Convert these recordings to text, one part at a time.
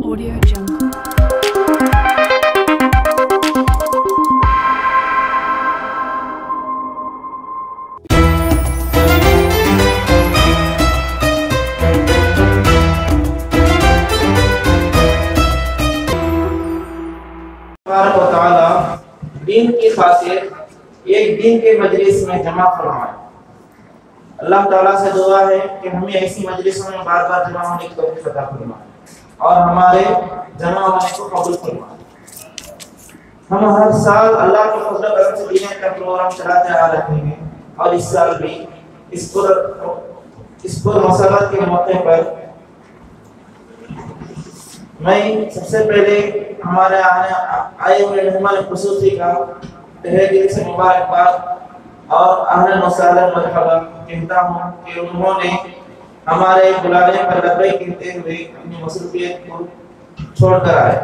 Audio Jungle. دین کی خاطر ایک دن کے مجلس میں جمع فرمائے۔ اللہ تعالیٰ سے دعا ہے کہ ہمیں ایسی مجلسوں میں بار بار جمع ہونے کی توفیق عطا فرمائے اور ہمارے جمع ہونے کو قبول فرمائے۔ ہم ہر سال اللہ کے فضل و کرم سے دین کا پروگرام چلاتے آ رہے ہیں اور اس سال بھی اس پر مسرت کے موقع پر میں سب سے پہلے ہمارے آئے ہوئے مہمان خصوصی کا تہہ دل سے مبارکباد اور اہلا و سہلا مرحبا کہتا ہوں کہ انہوں نے ہمارے بلانے پر لبیک کہتے ہوئے اپنی مصروفیت کو چھوڑ کر آئے۔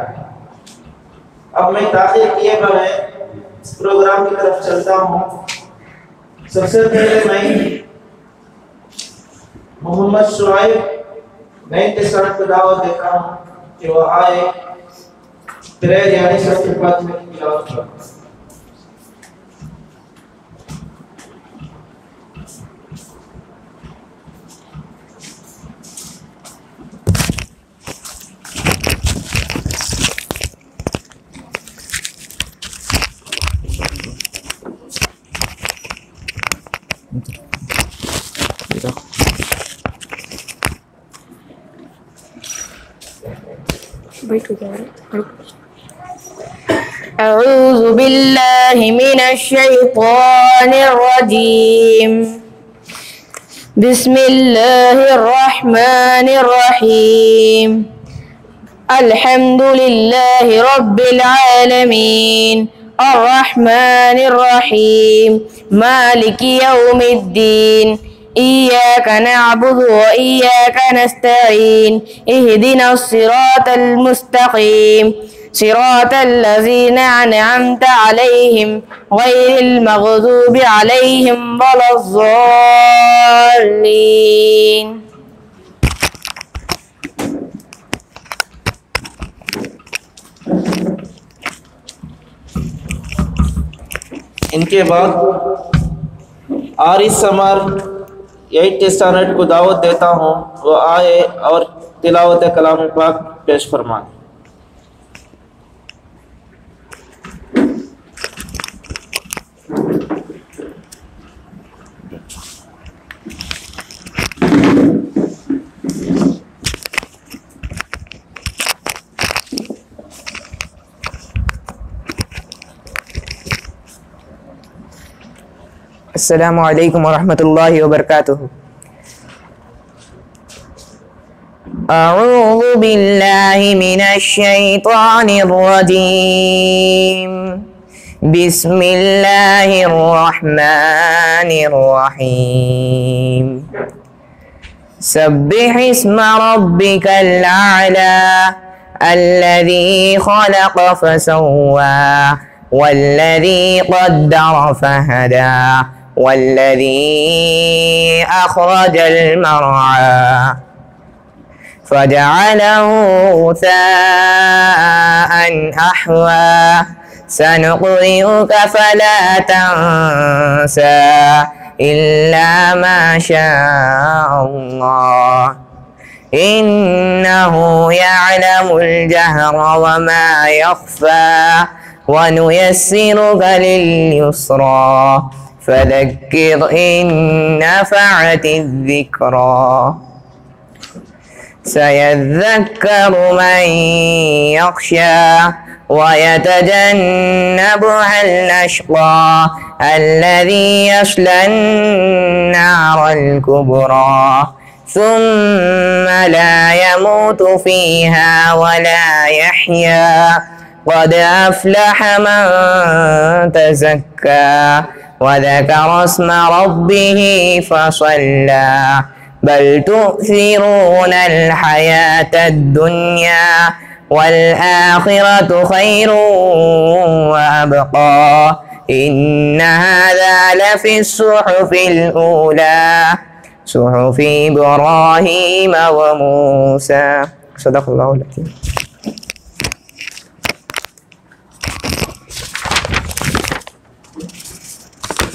اب میں تاخیر کیے بغیر اس پروگرام کی طرف چلتا ہوں۔ سب سے پہلے میں محمد شعیب نئے تسارت کو دعوت دیتا ہوں کہ وہ آئے پریر یعنی شرط فاطمہ کی تلاوت کریں۔ أعوذ بالله من الشيطان الرجيم بسم الله الرحمن الرحيم الحمد لله رب العالمين الرحمن الرحيم مالك يوم الدين إياك نعبد وإياك نستعين اهدنا الصراط المستقيم صراط الذين أنعمت عليهم غير المغضوب عليهم ولا الضالين۔ ان کے بعد آرس سمر 8th اسٹینڈرڈ کو دعوت دیتا ہوں وہ آئے اور تلاوت کلام پاک پیش فرمائے۔ السلام علیکم ورحمۃ اللہ وبرکاتہ۔ اعوذ باللہ من الشیطان الرجیم بسم اللہ الرحمن الرحیم سبح اسم ربک الاعلی الذی خلق فسوى والذی قدر فهدى والذي أخرج المرعى فجعله غثاء أحوى سنقرئك فلا تنسى إلا ما شاء الله إنه يعلم الجهر وما يخفى ونيسرك لليسرى فذكر إن نفعت الذكرى سيذكر من يخشى ويتجنبها الأشقى الذي يصلى النار الكبرى ثم لا يموت فيها ولا يحيا قد أفلح من تزكى وذكر اسم ربه فصلى بل تؤثرون الحياة الدنيا والآخرة خير وأبقى إن هذا لفي الصحف الأولى صحف إبراهيم وموسى صدق الله العظيم۔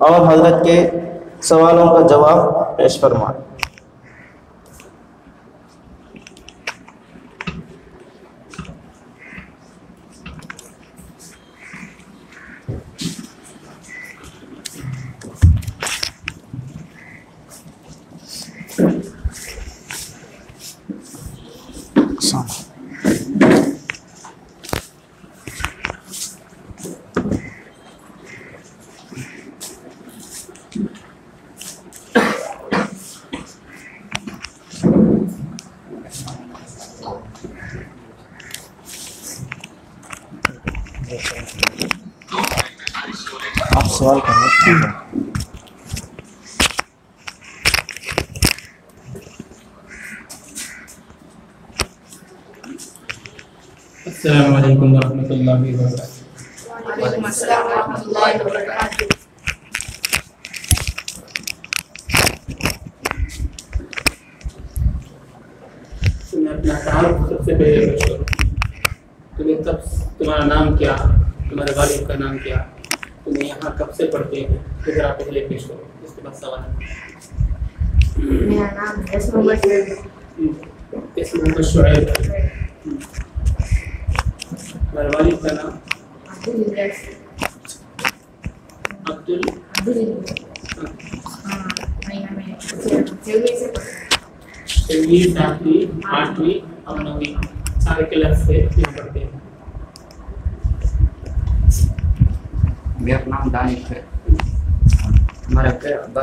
اور حضرت کے سوالوں کا جواب پیش فرمائیں۔ آپ سوال کریں۔ السلام علیکم ورحمۃ اللہ وبرکاتہ۔ وعلیکم السلام ورحمۃ اللہ وبرکاتہ۔ میں اپنا تعارف سب سے پہلے پیش کروں۔ تمہارا نام کیا، تمہارے والد کا نام کیا، تمہیں یہاں کب سے پڑھتے ہیں، ذرا پہلے پیش کرو، اس کے بعد سوال۔ میرا نام اسم محمد شعیب، تمہارے والد کا نام چلیے 7ویں 8ویں اور 9ویں سارے کلاس سے پڑھتے ہیں۔ میرا نام دانش ہے، ہمارے ابا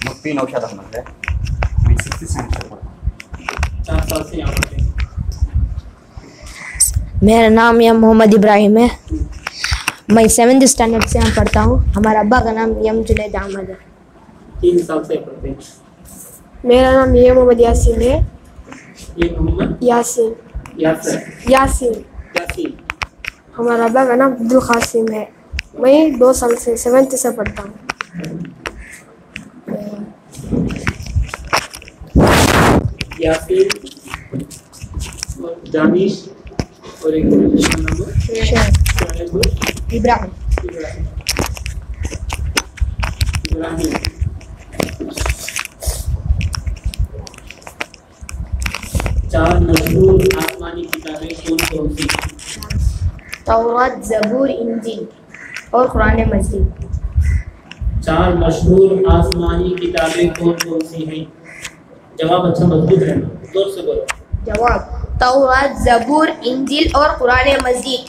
مفتی نوشاد احمد ہے، میں 6th سیمسٹر پڑھتا ہوں۔ 4 سال سے یہاں پڑھتے ہیں۔ میرا نام یم محمد ابراہیم ہے، میں 7th اسٹینڈرڈ سے یہاں پڑھتا ہوں۔ ہمارا ابا کا نام یم جنید احمد ہے۔ 3 سال سے پڑھتے ہیں۔ میرا نام یہ محمد یاسین ہے۔ یہ محمد یاسین یاسر یاسین یاسین۔ ہمارا ابا کا نام عبدالقاسم ہے۔ میں 2 سال سے 7th سے پڑھتا ہوں۔ یاسین اور دانش اور ایک نمبر شعیب ابراہیم۔ ابراہیم۔ چار مشہور آسمانی کتابیں کون کون سی؟ تورات، زبور، انجیل اور قرآن مجید۔ 4 مشہور آسمانی کتابیں کون کون سی ہیں؟ جواب اچھا مضبوط رہنا، زور سے بولو۔ جواب تورات، زبور، انجیل اور قرآن مجید۔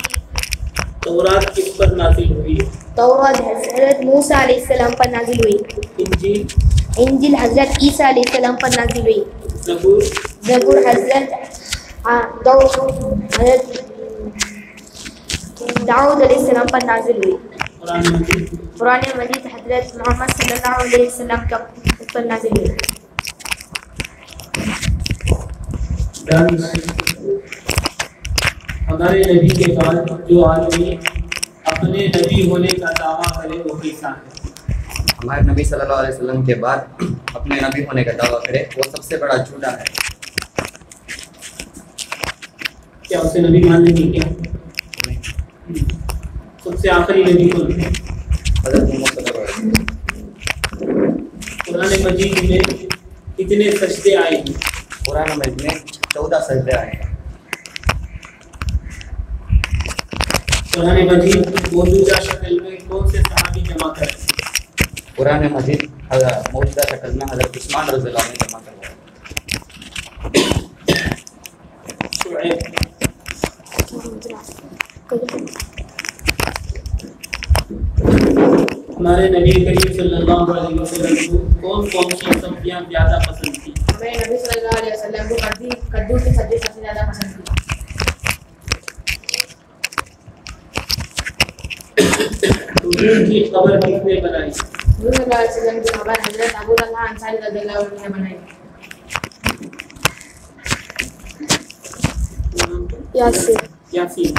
تورات کس پر نازل ہوئی؟ تورات حضرت موسیٰ علیہ السلام پر نازل ہوئی۔ انجیل؟ انجیل حضرت عیسیٰ علیہ السلام پر نازل ہوئی۔ زبور؟ زبور حضرت داؤد علیہ السلام پر نازل ہوئی۔ قرآن مجید؟ قرآن مجید حضرت محمد صلی اللہ علیہ وسلم پر نازل ہوئی۔ ہمارے نبی کے بعد جو آدمی اپنے نبی ہونے کا دعویٰ کرے وہ کیسا ہے؟ ہمارے نبی صلی اللہ علیہ وسلم کے بعد اپنے نبی ہونے کا دعویٰ کرے وہ سب سے بڑا جھوٹا ہے۔ کیا اسے نبی مان لیں گے؟ کیا سب سے آخری نبی کون ہے؟ حضرت محمد صلی اللہ علیہ وسلم۔ قرآن مجید میں کتنے سجدے آئے ہیں؟ قرآن مجید میں 14 سجدے آئے ہیں۔ قرآن مجید موجودہ شکل میں کون سے صحابی جمع کرتے ہیں؟ قرآن مجید موجودہ شکل میں حضرت عثمان رضی اللہ عنہ جمع کروایا۔ شعیب؟ ہمارے نبی کریم صلی اللہ علیہ وسلم کو کون کون سی سبزیاں زیادہ پسند تھیں؟ ہمیں نبی صلی اللہ علیہ وسلم کو کدو کی سبزی سب سے زیادہ پسند تھی۔ حضور کی قبر کس نے بنائی؟ حضور صلی اللہ علیہ وسلم کی خبر حضرت ابو طلحہ انصاری رضی اللہ عنہ نے بنائی۔ یاسین یاسین۔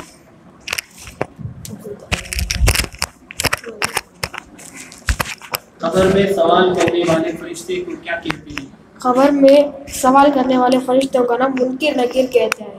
قبر میں سوال کرنے والے فرشتے کو کیا کہتے ہیں؟ خبر میں سوال کرنے والے فرشتوں کا نام منکر نکیر کہتے ہیں۔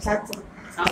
7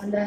15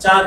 4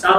4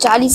40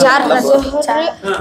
4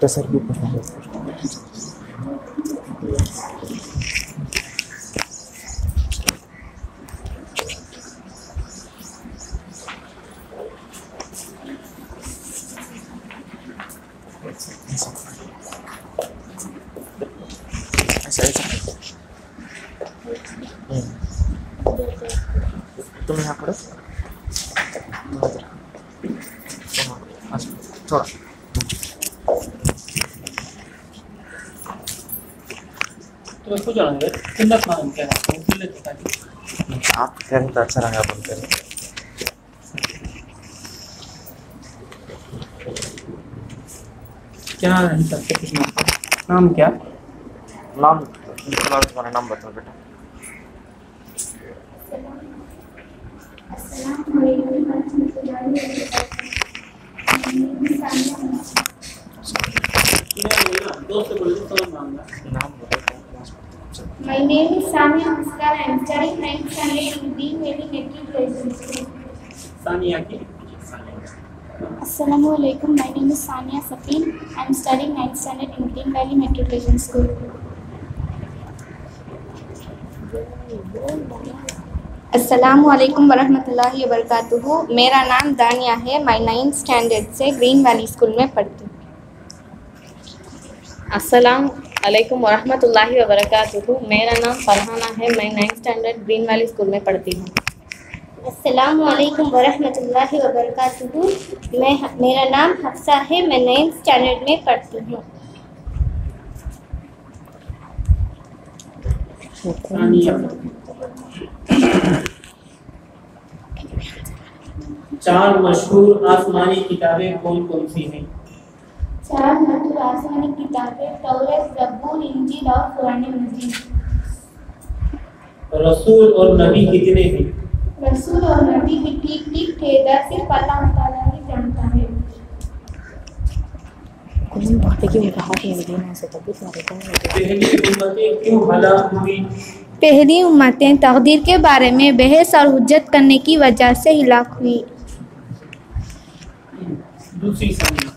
تصرف پڑھنا ہے. ایسا تم یہاں پڑھو تھوڑا. تو اس کو جانا ہے قلت معلوم کیا ہے قلت بتا دی. آپ کہیں تو اچھا رنگا بول کریں. کیا ہے سب سے کچھ نام کیا نام تمہارا نام بتاؤ بیٹا. دوست بولے تو سمجھ مانگا. نام بتاؤ. My name is Sania Muskar. I am studying 9th standard in Green Valley Matriculation School. ثانیہ کی Assalamu alaikum. My name is Sania Safin. I am studying 9th standard in Green Valley Matriculation School. السلام علیکم ورحمۃ اللہ وبرکاتہ. میرا نام دانیہ ہے. میں 9th standard سے گرین ویلی اسکول میں پڑھتی ہوں. السلام علیکم ورحمۃ اللہ وبرکاتہ. میرا نام فرحانہ ہے. میں 9th standard green valley school میں پڑھتی ہوں. السلام علیکم ورحمۃ اللہ وبرکاتہ. میرا نام حفصہ ہے. میں 9th اسٹینڈرڈ میں پڑھتی ہوں. ثانیہ چار مشہور آسمانی کتابیں کون کون سی ہیں؟ 4 مشہور آسمانی کتابیں تورات، زبور، انجیل اور قرآن مجید. رسول اور نبی کتنے ہیں؟ رسول اور نبی بھی ٹھیک ٹھیک تعداد صرف اللہ تعالیٰ ہی جانتا ہے. پہلی امتیں تقدیر کے بارے میں بحث اور حجت کرنے کی وجہ سے ہلاک ہوئی. دوسری ثانیہ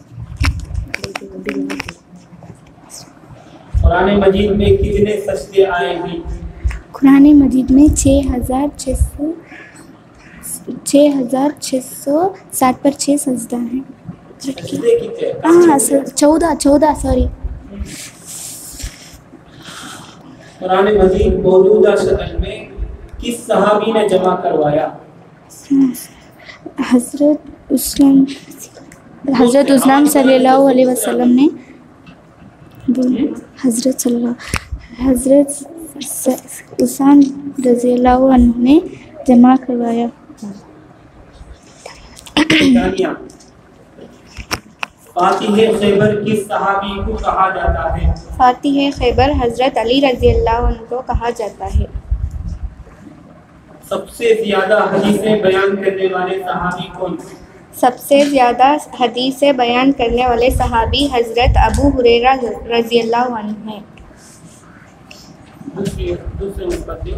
قرآن مجید میں کتنے سجدے آئے ہیں؟ قرآن مجید میں 6,607 پر 6 سجدہ ہیں. سجدے کتنے؟ ہاں 14 سوری. قرآن مجید موجودہ شکل میں کس صحابی نے جمع کروایا؟ حضرت اسلام صلی اللہ علیہ وسلم نے حضرت اسام رضی اللہ عنہ نے جمع کروایا. فاتح خیبر کس صحابی کو کہا جاتا ہے؟ فاتح خیبر حضرت علی رضی اللہ عنہ کو کہا جاتا ہے. سب سے زیادہ حدیثیں بیان کرنے والے صحابی کون؟ سب سے زیادہ حدیثیں بیان کرنے والے صحابی حضرت ابو ہریرہ رضی اللہ عنہ ہیں. دوسرے نمبر پہ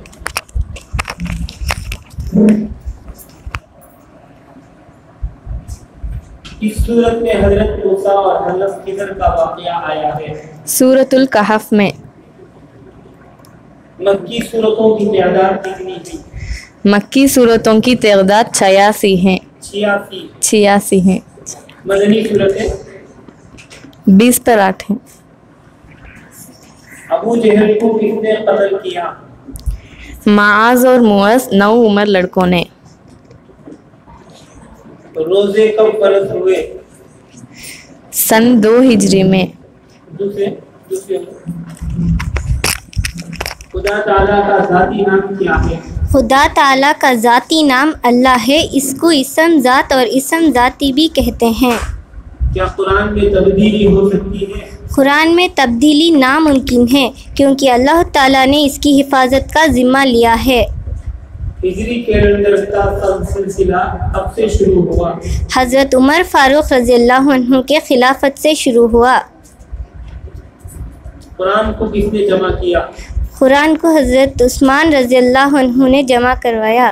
اس صورت میں حضرت موسیٰ اور حضرت خضر کا واقعہ آیا ہے؟ سورۃ الکہف میں. مکی صورتوں کی تعداد کتنی ہے؟ مکی صورتوں کی تعداد 86 ہیں. 86 ہیں. مدنی صورتیں 20 پر 8 ہیں. ابو جہل کو کس نے قتل کیا؟ معاذ اور موعز 9 عمر لڑکوں نے. روزے کب فرض ہوئے؟ سن 2 ہجری میں. دوسرے خدا تعالیٰ کا ذاتی نام کیا ہے؟ خدا تعالیٰ کا ذاتی نام اللہ ہے. اس کو اسم ذات اور اسم ذاتی بھی کہتے ہیں. کیا قرآن میں تبدیلی ہو سکتی ہے؟ قرآن میں تبدیلی ناممکن ہے کیونکہ اللہ تعالیٰ نے اس کی حفاظت کا ذمہ لیا ہے. ہجری کیلنڈر کا سلسلہ کب سے شروع ہوا؟ حضرت عمر فاروق رضی اللہ عنہ کے خلافت سے شروع ہوا. قرآن کو کس نے جمع کیا؟ قرآن کو حضرت عثمان رضی اللہ عنہ نے جمع کروایا.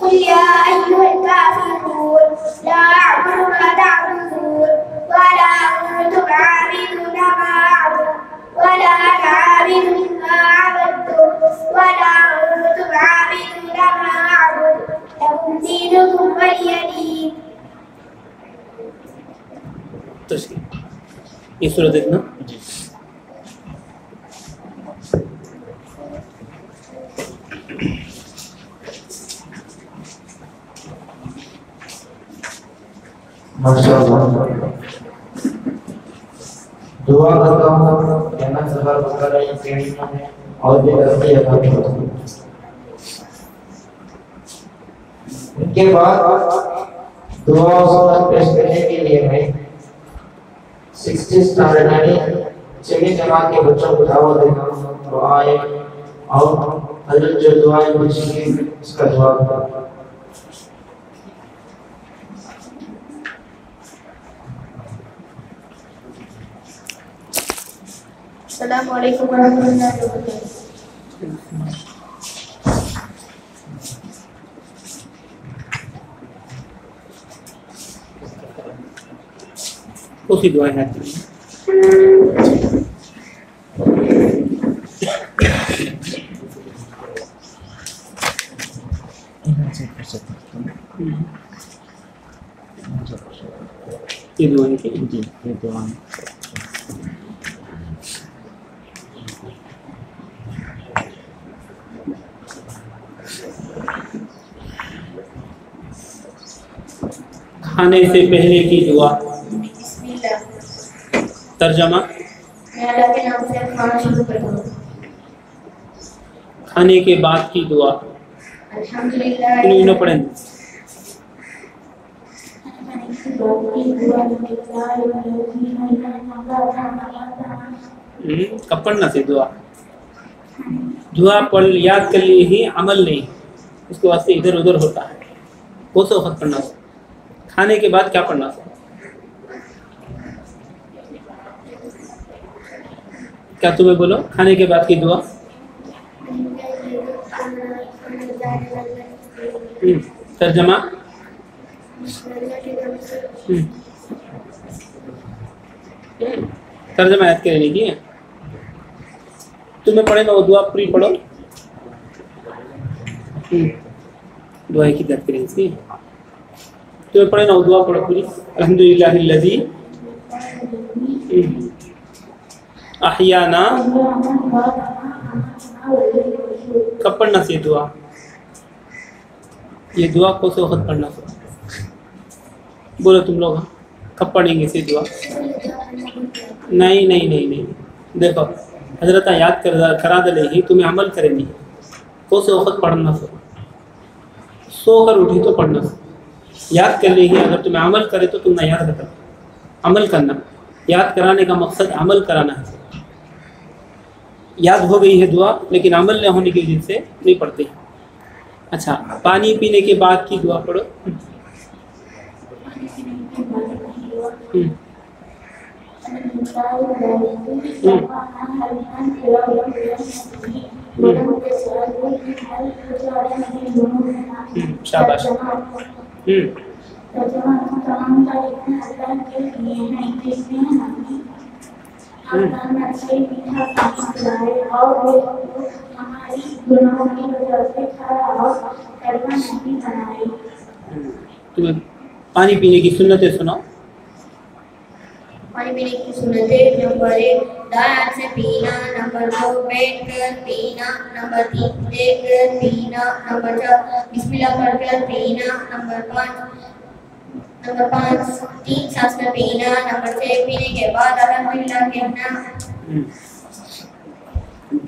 قل يا أيها الكافرون لا أعبد ما تعبدون ولا أنتم عابدون ما أعبد ولا أنا عابد ما عبدتم ولا أنتم عابدون ما أعبد لكم دينكم ولي دين. یہ سورہ دیکھنا. دعا کرتا ہوں جنت سفر وغیرہ یہ ٹریننگ میں اور بھی ترقی عطا کرتا ہوں. ان کے بعد دعا و سنت پیش کرنے کے لیے میں 60 اسٹینڈرڈ یعنی 6ویں جماعت کے بچوں کو دعوت دیتا ہوں تو آئے اور حضرت جو دعائیں پوچھیں گے اس کا جواب دیں. السلام علیکم ورحمۃ اللہ وبرکاتہ. اسی دعائیں ہیں. یہ دعائیں کی جی یہ دعائیں کھانے سے پہلے کی دعا. ترجمہ میں اللہ کے نام سے کھانا شروع کرتا ہوں. کھانے کے بعد کی دعا. الحمدللہ انہوں پڑھیں کب پڑھنا سے دعا. دعا پڑھ یاد کر لی ہی عمل نہیں اس کے واسطے ادھر ادھر ہوتا ہے. کون سا وقت پڑھنا سے. کھانے کے بعد کیا پڑھنا سے. کیا تمہیں بولو کھانے کے بعد کی دعا. ترجمہ ترجمہ یاد کرنے کی ہے. تمہیں پڑھے نا وہ دعا پوری پڑھو. دعا کی یاد کریں اس کی. تمہیں پڑھے نا وہ دعا پڑھو پوری. الحمدللہ الذی احیانا. کب پڑھنا سے دعا. یہ دعا کو سے وقت پڑھنا سے بولو تم لوگ. کب پڑھیں گے سے دعا. نہیں نہیں نہیں نہیں دیکھو حضرت یاد کرا دے ہی تمہیں عمل کریں گی. کو سے وقت پڑھنا سے سو کر اٹھی تو پڑھنا سے یاد کر لے گی. اگر تمہیں عمل کرے تو تم نہ یاد رکھنا. عمل کرنا یاد کرانے کا مقصد عمل کرانا ہے. یاد ہو گئی ہے دعا لیکن عمل نہ ہونے کی وجہ سے نہیں پڑھتے. اچھا پانی پینے کے بعد کی دعا پڑھو. شاباش. تمہیں پانی پینے کی سنتیں سناؤ. پانی پینے کی سنتیں. نمبر 1 دائیں ہاتھ سے پینا. نمبر 2 بیٹھ کر پینا. نمبر 3 دیکھ کر پینا. نمبر 4 بسم اللہ پڑھ کر پینا. نمبر 5 3 سانس میں پینا. نمبر 6 پینے کے بعد الحمدللہ کہنا.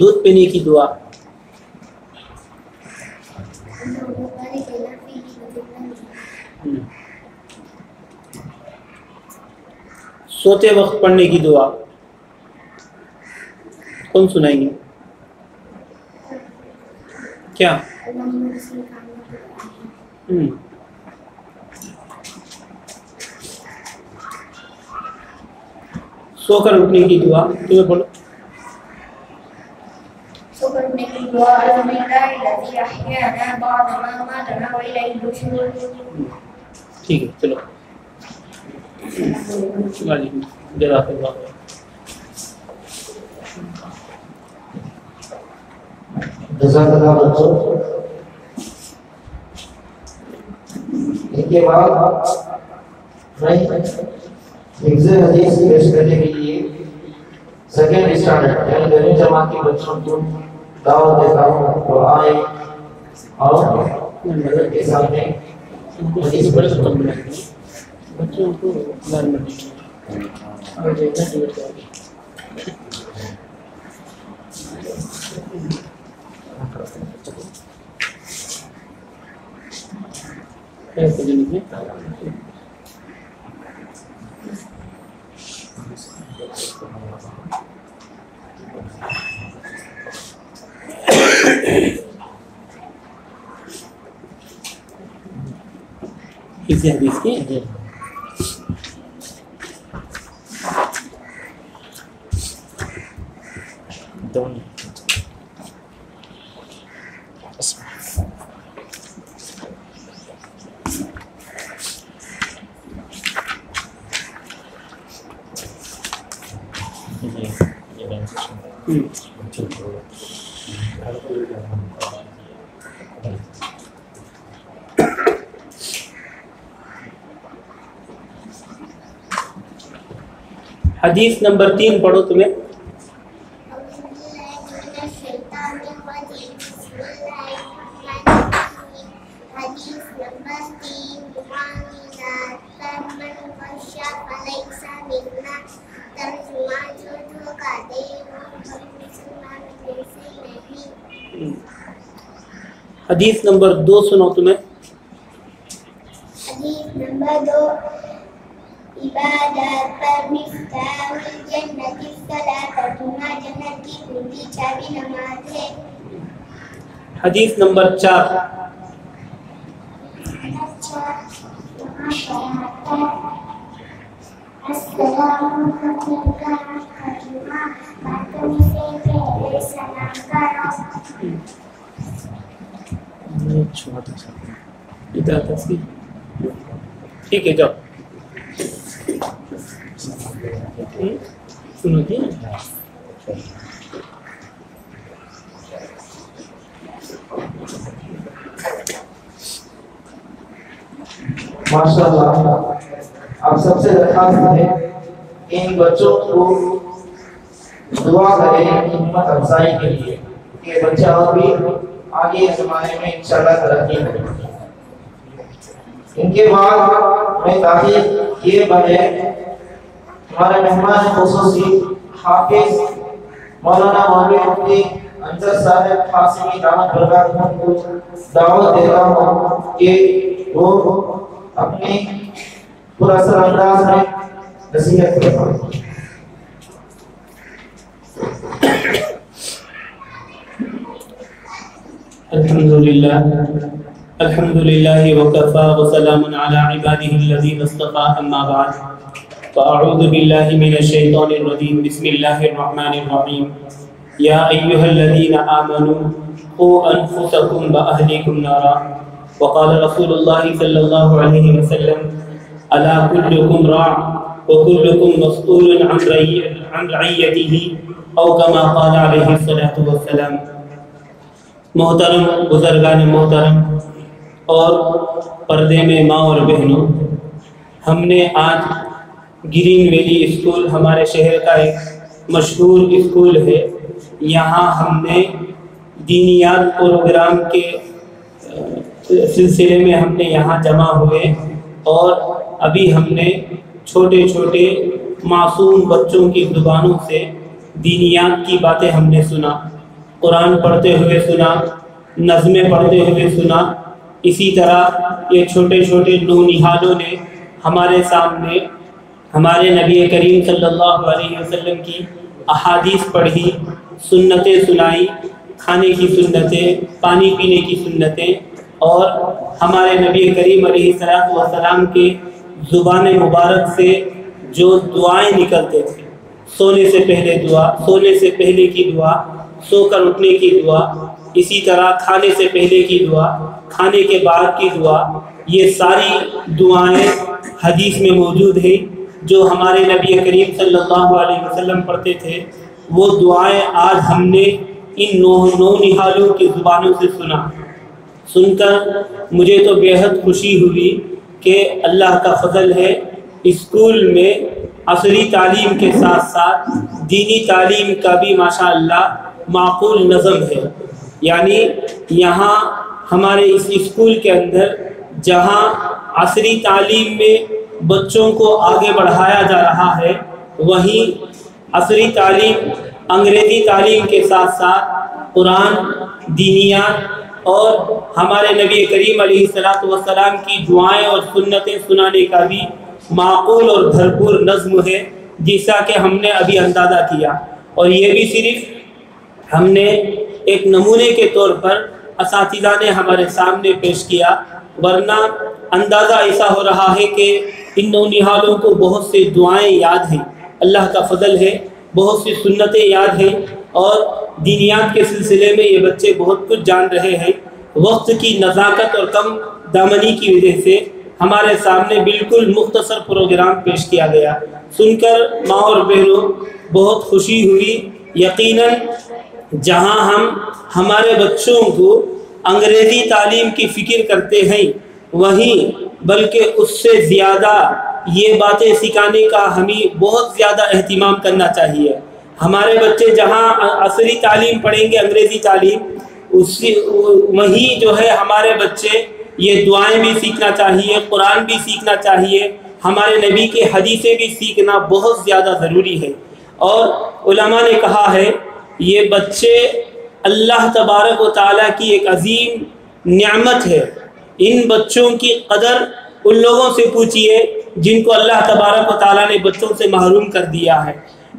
دودھ پینے کی دعا. سوتے وقت پڑھنے کی دعا. کون سنائیں گے کیا. سو کر اٹھنے کی دعا. تمہیں بولو. سو کر اٹھنے کی والحمد لله الذي أحيانا بعد ما أماتنا وإليه النشور. ٹھیک ہے چلو جزاک اللہ خیر. جزاک اللہ بچوں. اس کے بعد میں حفظ حدیث پیش کرنے کے لیے سیکنڈ اسٹینڈرڈ یعنی 10ویں جماعت کے بچوں کو دعوت دیتا ہوں تو آئے اور کے سامنے حدیث بڑے ختم بنائیں گے بچوں کو گھر میں کسی حدیث کی حدیث نمبر 3 پڑھو تمہیں. حدیث نمبر 2 سنو تمہیں. حدیث نمبر 2 عبادت پر مفتاح الجنت الصلاۃ جنت کی کنجی چابی نماز ہے. حدیث نمبر 4 ٹھیک ہے جاؤ سنو جی. ماشاء اللہ. آپ سب سے درخواست ہے کہ ان بچوں کو دعا کریں ہمت افزائی کے لیے کہ بچہ اور بھی آگے اس زمانے میں انشاءاللہ ترقی کرے. ان کے بعد میں تاکہ یہ بنے ہمارے مہمان خصوصی حافظ مولانا مولوی مفتی انصر صاحب قاسمی دامت برکاتہ کو دعوت دیتا ہوں کہ وہ اپنے پورا سر انداز میں نصیحت کریں. الحمد لله وكفى وسلام على عباده الذين اصطفى أما بعد فأعوذ بالله من الشيطان الرجيم بسم الله الرحمن الرحيم يا أيها الذين آمنوا قوا أنفسكم وأهليكم نارا وقال رسول الله صلى الله عليه وسلم ألا كلكم راع وكلكم مسؤول عن رعيته أو كما قال عليه الصلاة والسلام. محترم بزرگان محترم اور پردے میں ماں اور بہنوں، ہم نے آج گرین ویلی اسکول ہمارے شہر کا ایک مشہور اسکول ہے، یہاں ہم نے دینیات پروگرام کے سلسلے میں ہم نے یہاں جمع ہوئے اور ابھی ہم نے چھوٹے چھوٹے معصوم بچوں کی زبانوں سے دینیات کی باتیں ہم نے سنا، قرآن پڑھتے ہوئے سنا، نظمیں پڑھتے ہوئے سنا. اسی طرح یہ چھوٹے چھوٹے نونہالوں نے ہمارے سامنے ہمارے نبی کریم صلی اللہ علیہ وسلم کی احادیث پڑھی، سنتیں سنائی، کھانے کی سنتیں، پانی پینے کی سنتیں، اور ہمارے نبی کریم علیہ السلام کے زبان مبارک سے جو دعائیں نکلتے تھے، سونے سے پہلے دعا، سونے سے پہلے کی دعا، سو کر اٹھنے کی دعا، اسی طرح کھانے سے پہلے کی دعا، کھانے کے بعد کی دعا، یہ ساری دعائیں حدیث میں موجود ہیں جو ہمارے نبی کریم صلی اللہ علیہ وسلم پڑھتے تھے۔ وہ دعائیں آج ہم نے ان نو نہالوں کی زبانوں سے سن کر مجھے تو بے حد خوشی ہوئی کہ اللہ کا فضل ہے، اسکول میں عصری تعلیم کے ساتھ ساتھ دینی تعلیم کا بھی ماشاءاللہ معقول نظم ہے۔ یعنی یہاں ہمارے اس اسکول کے اندر جہاں عصری تعلیم میں بچوں کو آگے بڑھایا جا رہا ہے، وہیں عصری تعلیم انگریزی تعلیم کے ساتھ ساتھ قرآن، دینیات اور ہمارے نبی کریم علیہ السلام کی دعائیں اور سنتیں سنانے کا بھی معقول اور بھرپور نظم ہے، جیسا کہ ہم نے ابھی اندازہ کیا۔ اور یہ بھی صرف ہم نے ایک نمونے کے طور پر اساتذہ نے ہمارے سامنے پیش کیا، ورنہ اندازہ ایسا ہو رہا ہے کہ ان نونہالوں کو بہت سے دعائیں یاد ہیں، اللہ کا فضل ہے، بہت سی سنتیں یاد ہیں، اور دینیات کے سلسلے میں یہ بچے بہت کچھ جان رہے ہیں۔ وقت کی نزاکت اور کم دامنی کی وجہ سے ہمارے سامنے بالکل مختصر پروگرام پیش کیا گیا۔ سن کر ماں اور بہنوں بہت خوشی ہوئی۔ یقیناً جہاں ہم ہمارے بچوں کو انگریزی تعلیم کی فکر کرتے ہیں، وہیں بلکہ اس سے زیادہ یہ باتیں سکھانے کا ہمیں بہت زیادہ اہتمام کرنا چاہیے۔ ہمارے بچے جہاں عصری تعلیم پڑھیں گے، انگریزی تعلیم، وہیں جو ہے ہمارے بچے یہ دعائیں بھی سیکھنا چاہیے، قرآن بھی سیکھنا چاہیے، ہمارے نبی کی حدیثیں بھی سیکھنا بہت زیادہ ضروری ہے۔ اور علماء نے کہا ہے یہ بچے اللہ تبارک و تعالیٰ کی ایک عظیم نعمت ہے۔ ان بچوں کی قدر ان لوگوں سے پوچھئے جن کو اللہ تبارک و تعالیٰ نے بچوں سے محروم کر دیا ہے۔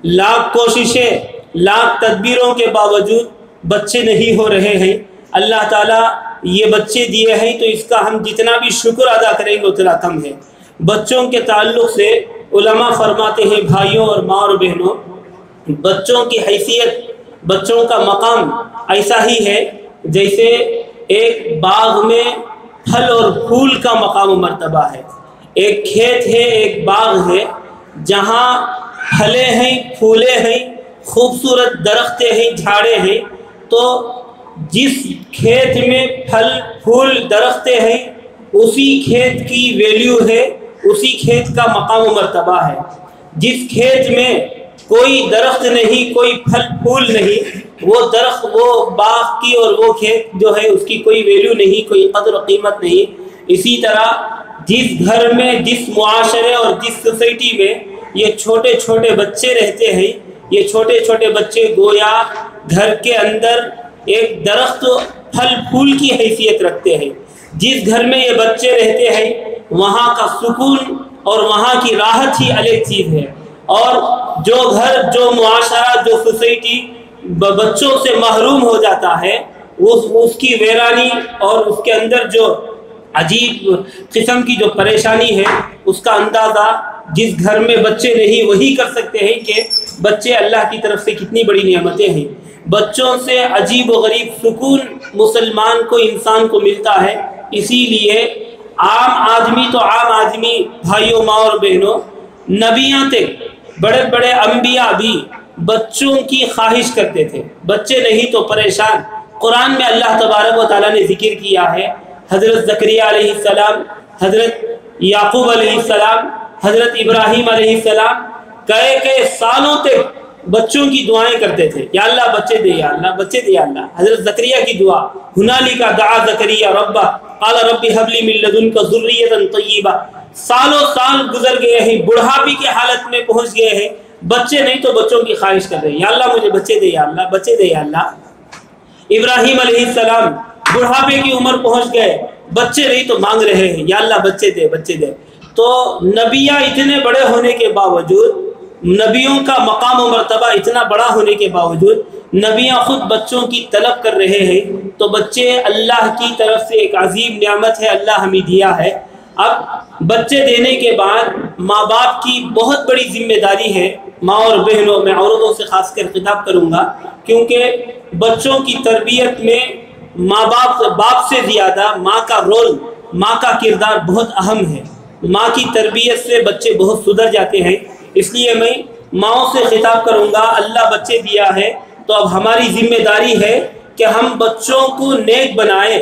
لاکھ کوششیں، لاکھ تدبیروں کے باوجود بچے نہیں ہو رہے ہیں۔ اللہ تعالیٰ یہ بچے دیے ہیں تو اس کا ہم جتنا بھی شکر ادا کریں گے اتنا کم ہے۔ بچوں کے تعلق سے علماء فرماتے ہیں بھائیوں اور ماں اور بہنوں، بچوں کی حیثیت، بچوں کا مقام ایسا ہی ہے جیسے ایک باغ میں پھل اور پھول کا مقام و مرتبہ ہے۔ ایک کھیت ہے، ایک باغ ہے، جہاں پھلے ہیں، پھولے ہیں، خوبصورت درختیں ہیں، جھاڑے ہیں، تو جس کھیت میں پھل پھول درختیں ہیں اسی کھیت کی ویلیو ہے، اسی کھیت کا مقام و مرتبہ ہے۔ جس کھیت میں کوئی درخت نہیں، کوئی پھل پھول نہیں، وہ درخت، وہ باغ کی اور وہ کھیت جو ہے اس کی کوئی ویلیو نہیں، کوئی قدر و قیمت نہیں۔ اسی طرح جس گھر میں، جس معاشرے اور جس سوسائٹی میں یہ چھوٹے چھوٹے بچے رہتے ہیں، یہ چھوٹے چھوٹے بچے گویا گھر کے اندر ایک درخت پھل پھول کی حیثیت رکھتے ہیں۔ جس گھر میں یہ بچے رہتے ہیں وہاں کا سکون اور وہاں کی راحت ہی الگ چیز ہے۔ اور جو گھر، جو معاشرہ، جو سوسائٹی بچوں سے محروم ہو جاتا ہے، اس کی ویرانی اور اس کے اندر جو عجیب قسم کی جو پریشانی ہے، اس کا اندازہ جس گھر میں بچے نہیں وہی کر سکتے ہیں کہ بچے اللہ کی طرف سے کتنی بڑی نعمتیں ہیں۔ بچوں سے عجیب و غریب سکون مسلمان کو، انسان کو ملتا ہے۔ اسی لیے عام آدمی تو عام آدمی، بھائیوں ماں اور بہنوں، نبیاں تک، بڑے بڑے انبیاء بھی بچوں کی خواہش کرتے تھے۔ بچے نہیں تو پریشان۔ قرآن میں اللہ تبارک و تعالیٰ نے ذکر کیا ہے، حضرت زکریا علیہ السلام، حضرت یعقوب علیہ السلام، حضرت ابراہیم علیہ السلام کئی سالوں تک بچوں کی دعائیں کرتے تھے، یا اللہ بچے دے، یا اللہ بچے دے، یا اللہ۔ حضرت زکریا کی دعا، ہنالک دعا زکریا ربہ قال رب هب لي من لدنك ذریۃ طیبہ۔ سالوں سال گزر گئے ہیں، بڑھاپی کی حالت میں پہنچ گئے ہیں، بچے نہیں تو بچوں کی خواہش کر رہے ہیں، یا اللہ مجھے بچے دے، یا اللہ بچے دے، یا اللہ۔ ابراہیم علیہ السلام بڑھاپے کی عمر پہنچ گئے، بچے نہیں تو مانگ رہے ہیں، یا اللہ بچے دے، بچے دے۔ تو نبیاں اتنے بڑے ہونے کے باوجود، نبیوں کا مقام و مرتبہ اتنا بڑا ہونے کے باوجود، نبیاں خود بچوں کی طلب کر رہے ہیں۔ تو بچے اللہ کی طرف سے ایک عظیم نعمت ہے، اللہ ہمیں دیا ہے۔ اب بچے دینے کے بعد ماں باپ کی بہت بڑی ذمہ داری ہے۔ ماں اور بہنوں، میں عورتوں سے خاص کر خطاب کروں گا، کیونکہ بچوں کی تربیت میں باپ سے زیادہ ماں کا رول، ماں کا کردار بہت اہم ہے۔ ماں کی تربیت سے بچے بہت سدھر جاتے ہیں۔ اس لیے میں ماؤں سے خطاب کروں گا، اللہ بچے دیا ہے تو اب ہماری ذمہ داری ہے کہ ہم بچوں کو نیک بنائیں،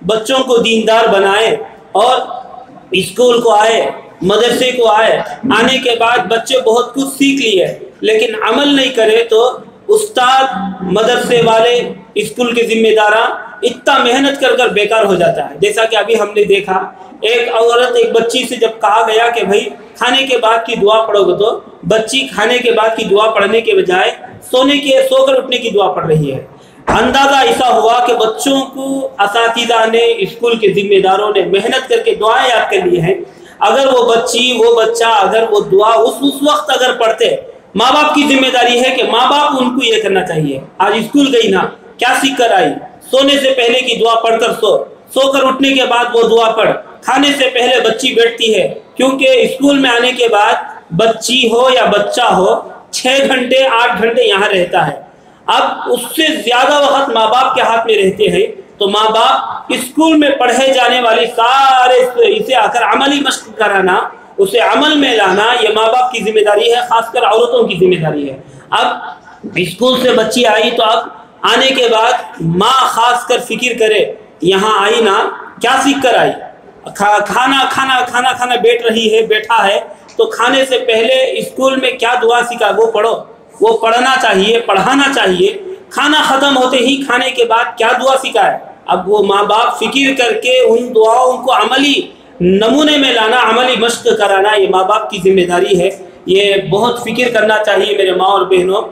بچوں کو دیندار بنائیں، اور اسکول کو آئے، مدرسے کو آئے، آنے کے بعد بچے بہت کچھ سیکھ لیے لیکن عمل نہیں کرے تو استاد، مدرسے والے، اسکول کے ذمہ داراں اتنا محنت کر بیکار ہو جاتا ہے۔ جیسا کہ ابھی ہم نے دیکھا، ایک عورت ایک بچی سے جب کہا گیا کہ بھائی کھانے کے بعد کی دعا پڑھو گے، تو بچی کھانے کے بعد کی دعا پڑھنے کے بجائے سو کر اٹھنے کی دعا پڑھ رہی ہے۔ اندازہ ایسا ہوا کہ بچوں کو اساتذہ نے، اسکول کے ذمہ داروں نے محنت کر کے دعائیں یاد کر لی ہیں۔ اگر وہ بچی، وہ بچہ اگر وہ دعا اس وقت اگر پڑھتے، ماں باپ کی ذمہ داری ہے کہ ماں باپ ان کو یہ کرنا چاہیے۔ آج اسکول گئی نا، کیا سیکھ کر آئی؟ سونے سے پہلے کی دعا پڑھ کر سو کر اٹھنے کے بعد وہ دعا پڑھ۔ کھانے سے پہلے بچی بیٹھتی ہے، کیونکہ اسکول میں آنے کے بعد بچی ہو یا بچہ ہو 6 گھنٹے 8 گھنٹے یہاں رہتا ہے۔ اب اس سے زیادہ وقت ماں باپ کے ہاتھ میں رہتے ہیں، تو ماں باپ اسکول میں پڑھے جانے والی سارے اسے آ کر عملی مشق کرانا، اسے عمل میں لانا، یہ ماں باپ کی ذمہ داری ہے، خاص کر عورتوں کی ذمہ داری ہے۔ اب اسکول سے بچی آئی تو اب آنے کے بعد ماں خاص کر فکر کرے، یہاں آئی نا، کیا سیکھ کر آئی؟ کھانا بیٹھ رہی ہے، بیٹھا ہے، تو کھانے سے پہلے اسکول میں کیا دعا سیکھا وہ پڑھو، وہ پڑھنا چاہیے، پڑھانا چاہیے۔ کھانا ختم ہوتے ہی کھانے کے بعد کیا دعا سیکھا ہے؟ اب وہ ماں باپ فکر کر کے ان دعاؤں کو عملی نمونے میں لانا، عملی مشق کرانا، یہ ماں باپ کی ذمہ داری ہے۔ یہ بہت فکر کرنا چاہیے میرے ماں اور بہنوں۔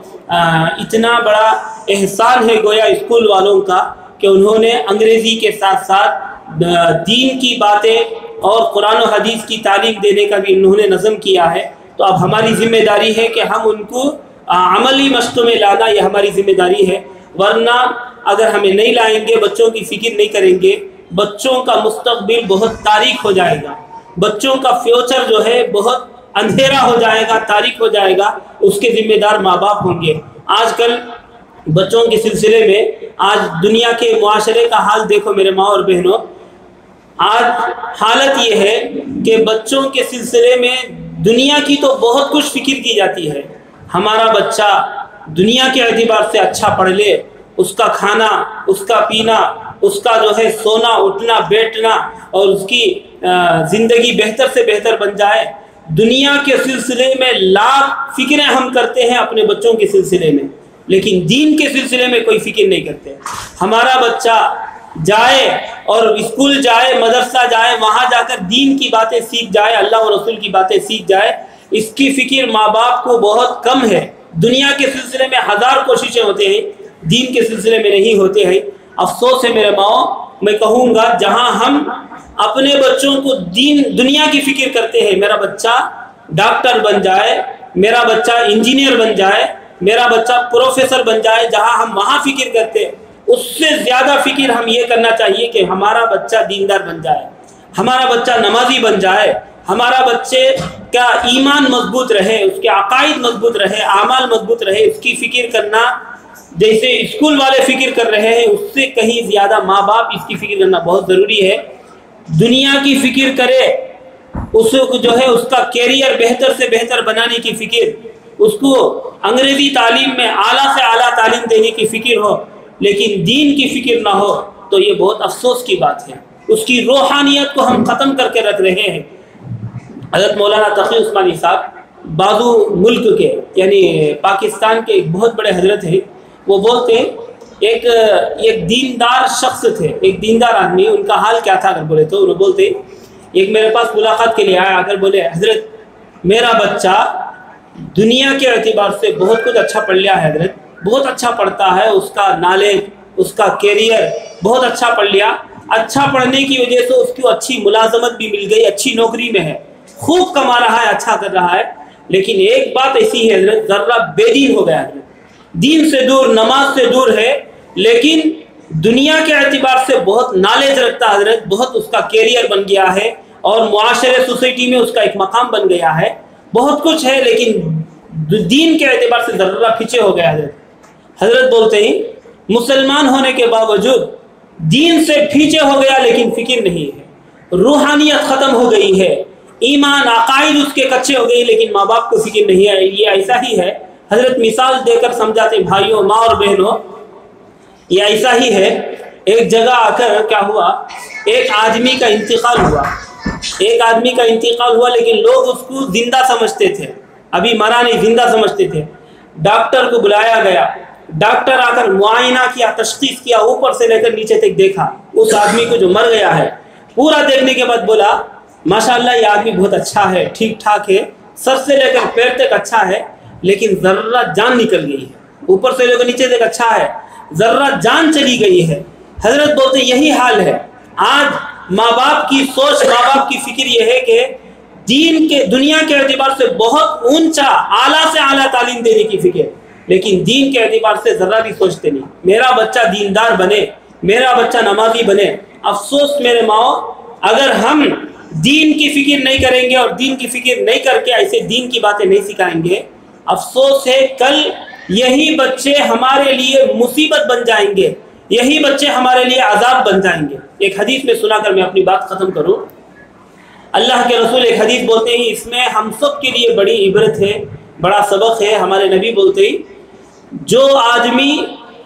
اتنا بڑا احسان ہے گویا اسکول والوں کا کہ انہوں نے انگریزی کے ساتھ ساتھ دین کی باتیں اور قرآن و حدیث کی تعلیم دینے کا بھی انہوں نے نظم کیا ہے۔ تو اب ہماری ذمہ داری ہے کہ ہم ان کو عملی مشق میں لانا، یہ ہماری ذمہ داری ہے۔ ورنہ اگر ہمیں نہیں لائیں گے، بچوں کی فکر نہیں کریں گے، بچوں کا مستقبل بہت تاریک ہو جائے گا، بچوں کا فیوچر جو ہے بہت اندھیرا ہو جائے گا، تاریک ہو جائے گا۔ اس کے ذمہ دار ماں باپ ہوں گے۔ آج کل بچوں کے سلسلے میں آج دنیا کے معاشرے کا حال دیکھو میرے ماں اور بہنوں۔ آج حالت یہ ہے کہ بچوں کے سلسلے میں دنیا کی تو بہت کچھ فکر کی جاتی ہے۔ ہمارا بچہ دنیا کے اعتبار سے اچھا پڑھ لے، اس کا کھانا، اس کا پینا، اس کا جو ہے سونا اٹھنا بیٹھنا، اور اس کی زندگی بہتر سے بہتر بن جائے۔ دنیا کے سلسلے میں لاکھ فکریں ہم کرتے ہیں اپنے بچوں کے سلسلے میں، لیکن دین کے سلسلے میں کوئی فکر نہیں کرتے۔ ہمارا بچہ جائے اور اسکول جائے، مدرسہ جائے، وہاں جا کر دین کی باتیں سیکھ جائے، اللہ و رسول کی باتیں سیکھ جائے، اس کی فکر ماں باپ کو بہت کم ہے۔ دنیا کے سلسلے میں ہزار کوششیں ہوتے ہیں، دین کے سلسلے میں نہیں ہوتے ہیں۔ افسوس ہے میرے ماؤں، میں کہوں گا جہاں ہم اپنے بچوں کو دنیا کی فکر کرتے ہیں، میرا بچہ ڈاکٹر بن جائے، میرا بچہ انجینئر بن جائے، میرا بچہ پروفیسر بن جائے، جہاں ہم وہاں فکر کرتے ہیں، اس سے زیادہ فکر ہم یہ کرنا چاہیے کہ ہمارا بچہ دیندار بن جائے، ہمارا بچہ نمازی بن جائے، ہمارا بچے کا ایمان مضبوط رہے، اس کے عقائد مضبوط رہے، اعمال مضبوط رہے۔ اس کی فکر کرنا جیسے اسکول والے فکر کر رہے ہیں، اس سے کہیں زیادہ ماں باپ اس کی فکر کرنا بہت ضروری ہے۔ دنیا کی فکر کرے، اس کو جو ہے اس کا کیریئر بہتر سے بہتر بنانے کی فکر، اس کو انگریزی تعلیم میں اعلیٰ سے اعلیٰ تعلیم دینے کی فکر ہو، لیکن دین کی فکر نہ ہو، تو یہ بہت افسوس کی بات ہے۔ اس کی روحانیت کو ہم ختم کر کے رکھ رہے ہیں۔ حضرت مولانا تقی عثمانی صاحب بازو ملک کے یعنی پاکستان کے ایک بہت بڑے حضرت ہیں، وہ بولتے ہیں ایک دیندار شخص تھے، ایک دیندار آدمی، ان کا حال کیا تھا اگر بولے تو وہ بولتے ایک میرے پاس ملاقات کے لیے آیا، اگر بولے حضرت میرا بچہ دنیا کے اعتبار سے بہت کچھ اچھا پڑھ لیا ہے حضرت، بہت اچھا پڑھتا ہے، اس کا نالج، اس کا کیریئر بہت اچھا پڑھ لیا، اچھا پڑھنے کی وجہ سے اس کو اچھی ملازمت بھی مل گئی، اچھی نوکری میں ہے، خوب کما رہا ہے، اچھا کر رہا ہے، لیکن ایک بات ایسی ہے حضرت، ذرہ بے دین ہو گیا حضرت، دین سے دور، نماز سے دور ہے، لیکن دنیا کے اعتبار سے بہت نالج رکھتا ہے حضرت، بہت اس کا کیریئر بن گیا ہے، اور معاشرے سوسائٹی میں اس کا ایک مقام بن گیا ہے، بہت کچھ ہے، لیکن دین کے اعتبار سے ذرہ پیچھے ہو گیا حضرت۔ حضرت بولتے ہیں مسلمان ہونے کے باوجود دین سے پیچھے ہو گیا لیکن فکر نہیں ہے، روحانیت ختم ہو گئی ہے، ایمان عقائد اس کے کچے ہو گئی لیکن ماں باپ کو فکر نہیں ہے۔ یہ ایسا ہی ہے، حضرت مثال دے کر سمجھاتے بھائیوں، ماں اور بہنوں، یہ ایسا ہی ہے۔ ایک جگہ آ کر کیا ہوا، ایک آدمی کا انتقال ہوا، ایک آدمی کا انتقال ہوا لیکن لوگ اس کو زندہ سمجھتے تھے، ابھی مرا نہیں، زندہ سمجھتے تھے۔ ڈاکٹر کو بلایا گیا، ڈاکٹر آ کر معائنہ کیا، تشخیص کیا، اوپر سے لے کر نیچے تک دیکھا اس آدمی کو جو مر گیا ہے، پورا دیکھنے کے بعد بولا ماشاءاللہ یہ آدمی بہت اچھا ہے، ٹھیک ٹھاک ہے، سر سے لے کر پیر تک اچھا ہے لیکن ذرہ جان نکل گئی ہے، اوپر سے لے کر نیچے تک اچھا ہے، ذرہ جان چلی گئی ہے۔ حضرت بولتے یہی حال ہے آج ماں باپ کی سوچ، ماں باپ کی فکر یہ ہے کہ دین کے دنیا کے اعتبار سے بہت اونچا اعلیٰ سے اعلیٰ تعلیم دینے کی فکر، لیکن دین کے اعتبار سے ذرہ بھی سوچتے نہیں۔ میرا بچہ دیندار بنے، میرا بچہ نمازی بنے۔ افسوس میرے ماؤں، اگر ہم دین کی فکر نہیں کریں گے اور دین کی فکر نہیں کر کے ایسے دین کی باتیں نہیں سکھائیں گے، افسوس ہے کل یہی بچے ہمارے لیے مصیبت بن جائیں گے، یہی بچے ہمارے لیے عذاب بن جائیں گے۔ ایک حدیث میں سنا کر میں اپنی بات ختم کروں۔ اللہ کے رسول ایک حدیث بولتے ہیں، اس میں ہم سب کے لیے بڑی عبرت ہے، بڑا سبق ہے۔ ہمارے نبی بولتے ہیں جو آدمی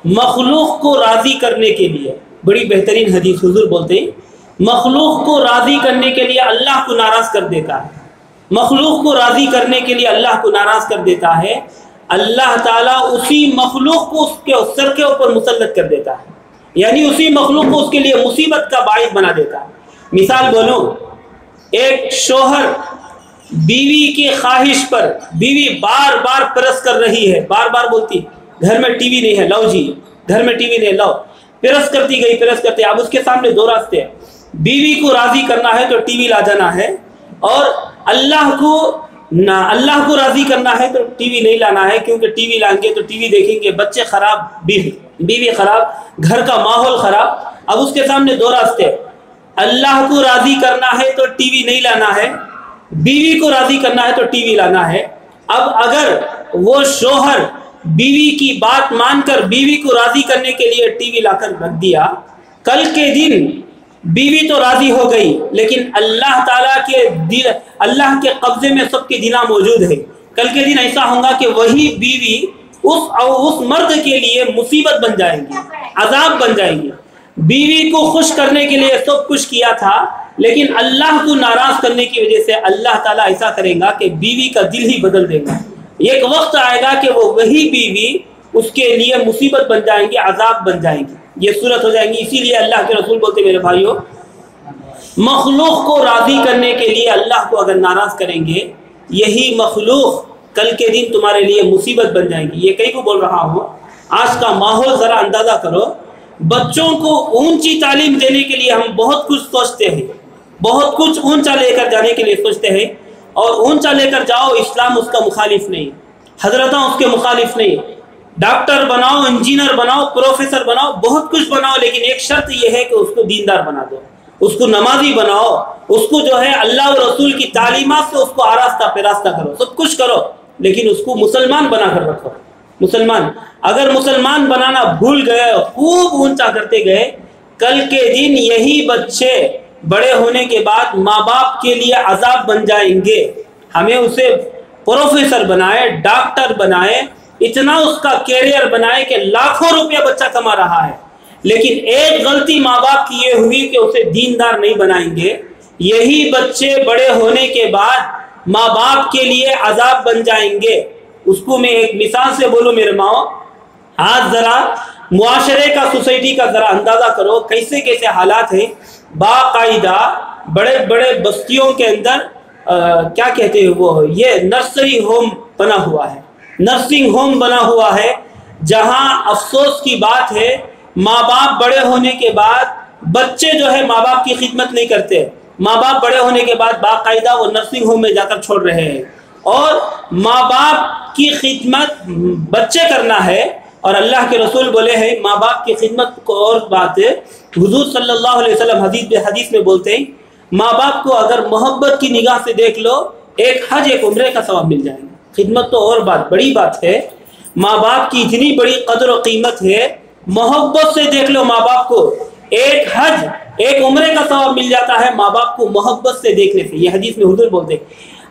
مخلوق کو راضی کرنے کے لیے، بڑی بہترین حدیث، حضور بولتے ہیں مخلوق کو راضی کرنے کے لیے اللہ کو ناراض کر دیتا ہے، مخلوق کو راضی کرنے کے لیے اللہ کو ناراض کر دیتا ہے، اللہ تعالیٰ اسی مخلوق کو اس کے سر کے اوپر مسلط کر دیتا ہے، یعنی اسی مخلوق کو اس کے لیے مصیبت کا باعث بنا دیتا ہے۔ مثال بولوں، ایک شوہر بیوی کی خواہش پر، بیوی بار بار پرس کر رہی ہے، بار بار بولتی گھر میں ٹی وی نہیں ہے، لاؤ جی گھر میں ٹی وی نہیں، لاؤ، پرس کرتی گئی، پرس کرتی۔ اب اس کے سامنے دو راستے ہیں، بیوی کو راضی کرنا ہے تو ٹی وی لا جانا ہے، اور اللہ کو راضی کرنا ہے تو ٹی وی نہیں لانا ہے، کیونکہ ٹی وی لائیں گے تو ٹی وی دیکھیں گے بچے خراب، بیوی خراب، گھر کا ماحول خراب۔ اب اس کے سامنے دو راستے، اللہ کو راضی کرنا ہے تو ٹی وی نہیں لانا ہے، بیوی کو راضی کرنا ہے تو ٹی وی لانا ہے۔ اب اگر وہ شوہر بیوی کی بات مان کر بیوی کو راضی کرنے کے لیے ٹی وی لا کر رکھ دیا، کل کے دن بیوی تو راضی ہو گئی لیکن اللہ تعالیٰ کے اللہ کے قبضے میں سب کے دینہ موجود ہے۔ کل کے دن ایسا ہوگا کہ وہی بیوی اس مرد کے لیے مصیبت بن جائے گی، عذاب بن جائے گی۔ بیوی کو خوش کرنے کے لیے سب کچھ کیا تھا لیکن اللہ کو ناراض کرنے کی وجہ سے اللہ تعالیٰ ایسا کرے گا کہ بیوی کا دل ہی بدل دے گا۔ ایک وقت آئے گا کہ وہ وہی بیوی اس کے لیے مصیبت بن جائیں گی، عذاب بن جائیں گی، یہ صورت ہو جائیں گی۔ اسی لیے اللہ کے رسول بولتے میرے بھائیوں، مخلوق کو راضی کرنے کے لیے اللہ کو اگر ناراض کریں گے، یہی مخلوق کل کے دن تمہارے لیے مصیبت بن جائیں گی۔ یہ کئی کو بول رہا ہوں، آج کا ماحول ذرا اندازہ کرو، بچوں کو اونچی تعلیم دینے کے لیے ہم بہت کچھ سوچتے ہیں، بہت کچھ اونچا لے کر جانے کے لیے سوچتے ہیں، اور اونچا لے کر جاؤ، اسلام اس کا مخالف نہیں، حضرتاں اس کے مخالف نہیں۔ ڈاکٹر بناؤ، انجینئر بناؤ، پروفیسر بناؤ، بہت کچھ بناؤ، لیکن ایک شرط یہ ہے کہ اس کو دیندار بنا دو، اس کو نمازی بناؤ، اس کو جو ہے اللہ و رسول کی تعلیمات سے اس کو آراستہ پیراستہ کرو، سب کچھ کرو، لیکن اس کو مسلمان بنا کر رکھو۔ مسلمان اگر مسلمان بنانا بھول گئے، خوب اونچا کرتے گئے، کل کے دن یہی بچے بڑے ہونے کے بعد ماں باپ کے لیے عذاب بن جائیں گے۔ ہمیں اسے پروفیسر بنائے، ڈاکٹر بنائے، اتنا اس کا کیریئر بنائے کہ لاکھوں روپیہ بچہ کما رہا ہے، لیکن ایک غلطی ماں باپ کی یہ ہوئی کہ اسے دیندار نہیں بنائیں گے، یہی بچے بڑے ہونے کے بعد ماں باپ کے لیے عذاب بن جائیں گے۔ اس کو میں ایک مثال سے بولوں میرے ماؤں، آج ذرا معاشرے کا، سوسائٹی کا ذرا اندازہ کرو کیسے کیسے حالات ہیں۔ باقاعدہ بڑے بڑے بستیوں کے اندر کیا کہتے ہیں وہ، یہ نرسری ہوم بنا ہوا ہے، نرسنگ ہوم بنا ہوا ہے، جہاں افسوس کی بات ہے ماں باپ بڑے ہونے کے بعد بچے جو ہے ماں باپ کی خدمت نہیں کرتے، ماں باپ بڑے ہونے کے بعد باقاعدہ وہ نرسنگ ہوم میں جا کر چھوڑ رہے ہیں، اور ماں باپ کی خدمت بچے کرنا ہے، اور اللہ کے رسول بولے ہیں ماں باپ کی خدمت کو اور بات ہے۔ حضور صلی اللہ علیہ وسلم حدیث میں بولتے ہیں ماں باپ کو اگر محبت کی نگاہ سے دیکھ لو، ایک حج ایک عمرے کا ثواب مل جائے گا۔ خدمت تو اور بات، بڑی بات ہے، ماں باپ کی اتنی بڑی قدر و قیمت ہے، محبت سے دیکھ لو ماں باپ کو، ایک حج ایک عمرے کا ثواب مل جاتا ہے ماں باپ کو محبت سے دیکھنے سے. یہ حدیث میں حضور بولتے ہیں.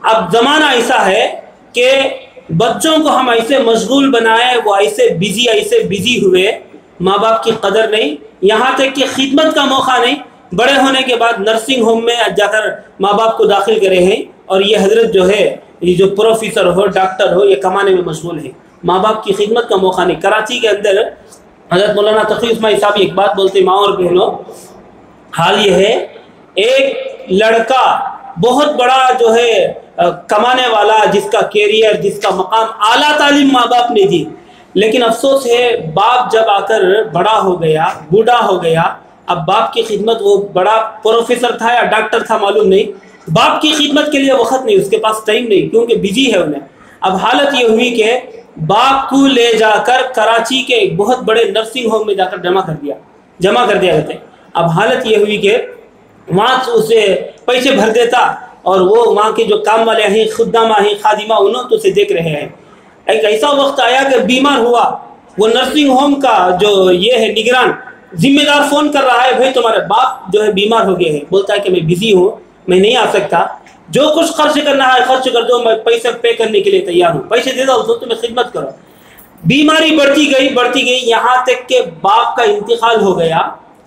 اب زمانہ ایسا ہے کہ بچوں کو ہم ایسے مشغول بنائے, وہ ایسے بزی ہوئے, ماں باپ کی قدر نہیں, یہاں تک کہ خدمت کا موقع نہیں. بڑے ہونے کے بعد نرسنگ ہوم میں جا کر ماں باپ کو داخل کرے ہیں, اور یہ حضرت جو ہے, یہ جو پروفیسر ہو ڈاکٹر ہو, یہ کمانے میں مشغول ہے, ماں باپ کی خدمت کا موقع نہیں. کراچی کے اندر حضرت مولانا تقی عثمانی صاحب ایک بات بولتے ہیں, ماں اور بہنوں, حال یہ ہے ایک لڑکا بہت بڑا جو ہے کمانے والا, جس کا کیریئر, جس کا مقام, اعلیٰ تعلیم ماں باپ نے دی, لیکن افسوس ہے باپ جب آ کر بڑا ہو گیا, بوڑھا ہو گیا, اب باپ کی خدمت, وہ بڑا پروفیسر تھا یا ڈاکٹر تھا معلوم نہیں, باپ کی خدمت کے لیے وقت نہیں, اس کے پاس ٹائم نہیں, کیونکہ بزی ہے انہیں. اب حالت یہ ہوئی کہ باپ کو لے جا کر کراچی کے ایک بہت بڑے نرسنگ ہوم میں جا کر جمع کر دیا جاتے. اب حالت یہ ہوئی کہ وہاں اسے پیسے بھر دیتا, اور وہ وہاں کے جو کام والے ہیں, خدامہ ہیں, خادمہ, انہوں تو اسے دیکھ رہے ہیں. ایک ایسا وقت آیا کہ بیمار ہوا, وہ نرسنگ ہوم کا جو یہ ہے نگران, ذمہ دار فون کر رہا ہے, بھائی تمہارے باپ جو ہے بیمار ہو گئے ہیں. بولتا ہے کہ میں بزی ہوں, میں نہیں آ سکتا, جو کچھ خرچ کرنا ہے خرچ کر دو, میں پیسے پے کرنے کے لیے تیار ہوں, پیسے دے دو, تو تمہیں خدمت کرو. بیماری بڑھتی گئی, یہاں تک کہ باپ کا انتقال ہو گیا.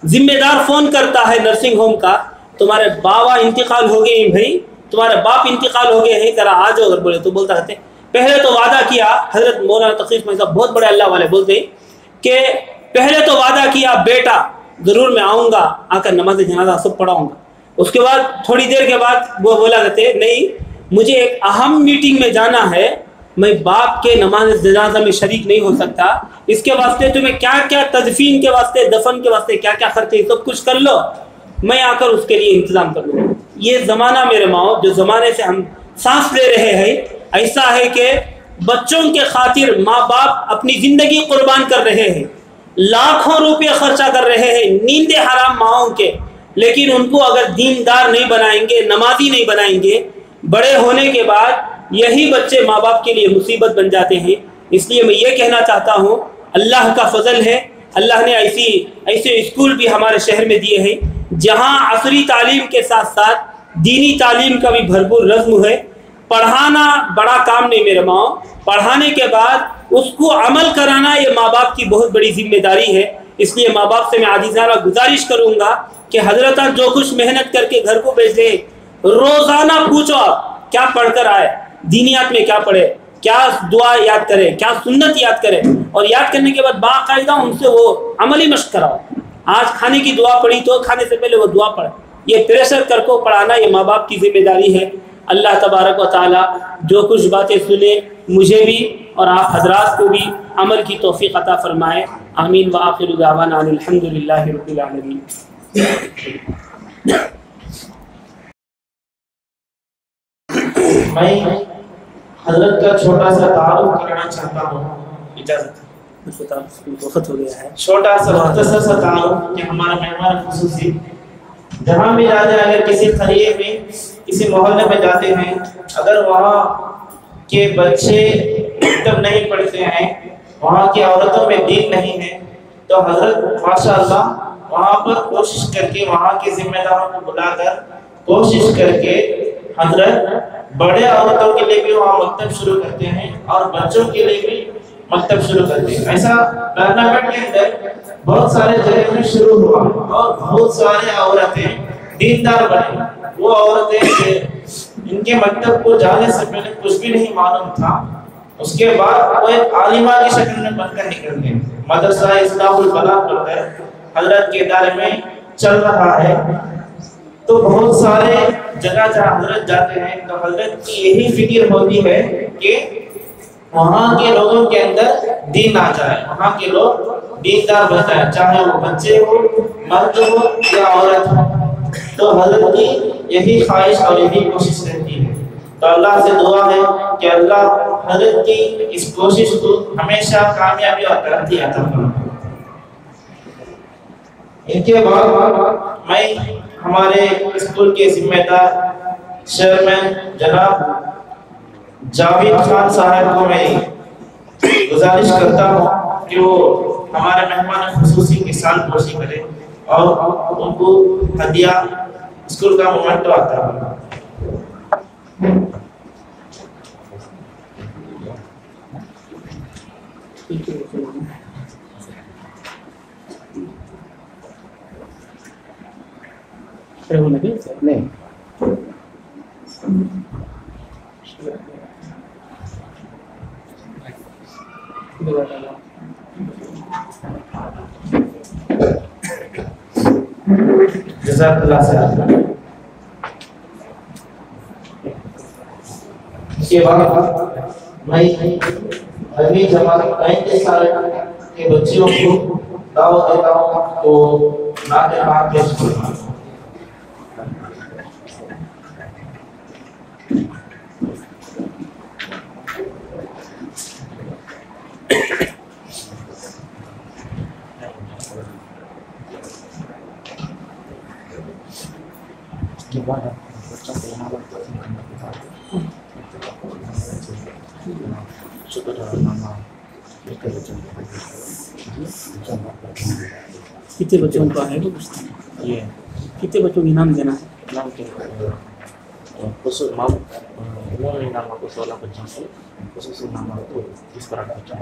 ذمہ دار فون کرتا ہے نرسنگ ہوم کا, تمہارے بابا انتقال ہو گئے ہیں, بھائی تمہارے باپ انتقال ہو گئے ہیں, ذرا آ جاؤ. اگر بولے تو بولتا رہتے, پہلے تو وعدہ کیا. حضرت مولانا تقی عثمانی صاحب بہت بڑے اللہ والے بولتے ہیں کہ پہلے تو وعدہ کیا, بیٹا ضرور میں آؤں گا, آ کر نماز جنازہ سب پڑھاؤں گا. اس کے بعد تھوڑی دیر کے بعد وہ بولا کرتے, نہیں مجھے ایک اہم میٹنگ میں جانا ہے, میں باپ کے نماز جنازہ میں شریک نہیں ہو سکتا, اس کے واسطے تمہیں کیا کیا تدفین کے واسطے, دفن کے واسطے کیا کیا خرچے, سب کچھ کر لو, میں آ کر اس کے لیے انتظام کر لوں. یہ زمانہ میرے ماؤں, جو زمانے سے ہم سانس لے رہے ہیں, ایسا ہے کہ بچوں کے خاطر ماں باپ اپنی زندگی قربان کر رہے ہیں, لاکھوں روپے خرچہ کر رہے ہیں, نیندیں حرام ماؤں کے, لیکن ان کو اگر دیندار نہیں بنائیں گے, نمازی نہیں بنائیں گے, بڑے ہونے کے بعد یہی بچے ماں باپ کے لیے مصیبت بن جاتے ہیں. اس لیے میں یہ کہنا چاہتا ہوں, اللہ کا فضل ہے, اللہ نے ایسے اسکول بھی ہمارے شہر میں دیے ہیں جہاں عصری تعلیم کے ساتھ ساتھ دینی تعلیم کا بھی بھرپور رزم ہے. پڑھانا بڑا کام نہیں میرے ماں, پڑھانے کے بعد اس کو عمل کرانا یہ ماں باپ کی بہت بڑی ذمہ داری ہے. اس لیے ماں باپ سے میں عاجزانہ گزارش کروں گا کہ حضرت جو کچھ محنت کر کے گھر کو بھیج دے, روزانہ پوچھو آپ کیا پڑھ کر آئے, دینیات میں کیا پڑھے, کیا دعا یاد کرے, کیا سنت یاد کرے, اور یاد کرنے کے بعد باقاعدہ ان سے وہ عملی مشق کراؤ. آج کھانے کی دعا پڑھی تو کھانے سے پہلے وہ دعا پڑھے. یہ پریشر کر کو پڑھانا یہ ماں باپ کی ذمہ داری ہے. اللہ تبارک و تعالی جو کچھ باتیں سنے مجھے بھی اور آپ حضرات کو بھی عمل کی توفیق عطا فرمائے. آمین. وآخر دعوانا الحمدللہ رب العالمین. میں حضرت کا چھوٹا سا تعارف کرنا چاہتا ہوں, اجازت وقت ہو گیا ہے. چھوٹا سا مختصر سا تعارف کہ ہمارا مہمان خصوصی جہاں بھی جاتے ہیں, اگر کسی قریے میں کسی محلے میں جاتے ہیں, اگر وہاں کے بچے مکتب نہیں پڑھتے ہیں, وہاں کی عورتوں میں دین نہیں ہے, تو حضرت ماشاءاللہ وہاں پر کوشش کر کے وہاں کے ذمہ داروں کو بلا کر کوشش کر کے حضرت بڑے عورتوں کے لیے بھی وہاں مکتب شروع کرتے ہیں اور بچوں کے لیے بھی مکتب شروع کرتے ہیں. ایسا کرناٹک کے اندر بہت سارے جگہ میں شروع ہوا اور بہت سارے عورتیں دیندار بنے. وہ عورتیں ان کے مکتب کو جانے سے پہلے کچھ بھی نہیں معلوم تھا, اس کے بعد وہ ایک عالمہ کی شکل میں بن کر نکل گئے. مدرسہ اصلاح الفلاح پڑھ کر حضرت کے ادارے میں چل رہا ہے. تو بہت سارے جگہ جہاں حضرت جاتے ہیں تو حضرت کی یہی فکر ہوتی ہے کہ وہاں کے لوگوں کے اندر دین آ جائے, وہاں کے لوگ دیندار بن جائیں, چاہے وہ بچے ہو, مرد ہو یا عورت ہو. تو حضرت کی یہی خواہش اور یہی کوشش رہتی ہے. تو اللہ سے دعا ہے کہ اللہ حضرت کی اس کوشش کو ہمیشہ کامیابی اور ترقی عطا فرمائے. ان کے بعد میں ہمارے اسکول کے ذمہ دار چیئرمین جناب جاوید خان صاحب کو میں گزارش کرتا ہوں کہ وہ ہمارے مہمان خصوصی کی سال پوشی کرے. اور ان کو ہدیہ اسکول کا مومنٹو آتا ہے. نہیں جزاک اللہ خیر. اس کے بعد میں ابھی جماعت 35 سال کے بچیوں کو دعوت دیتا ہوں تو نعت پاک پیش کروں. کتنے بچوں کا ہے یہ کتنے بچوں کے نام دینا ہے؟ نام کے خصوص نام عمومی نام کو 16 بچوں سے خصوصی نام کو 30 بچوں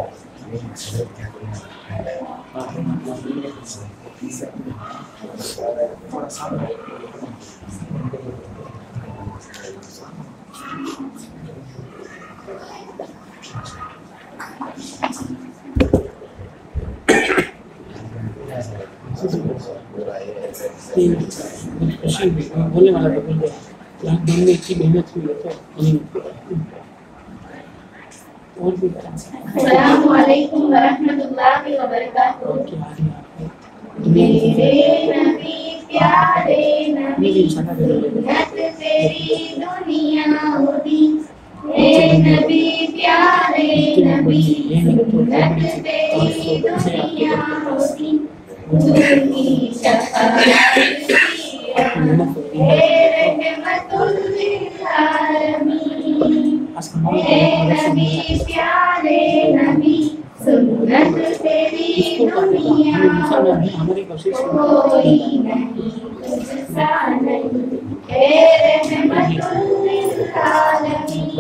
بولنے والا تو بول گیا میں اتنی محنت ہوئی ہے تو اور بھی السلام علیکم ورحمۃ اللہ وبرکاتہ. میرے نبی پیارے نبی سنت تیری دنیا ہوتی. اے نبی پیارے نبی سنت تیری دنیا ہوتی. تمہیں شفاعت کی رحمت للعالمین. اے نبی پیارے نبی سنت تیری دنیا کوئی نہیں تجھسا نہیں. اے رحمت للعالمین.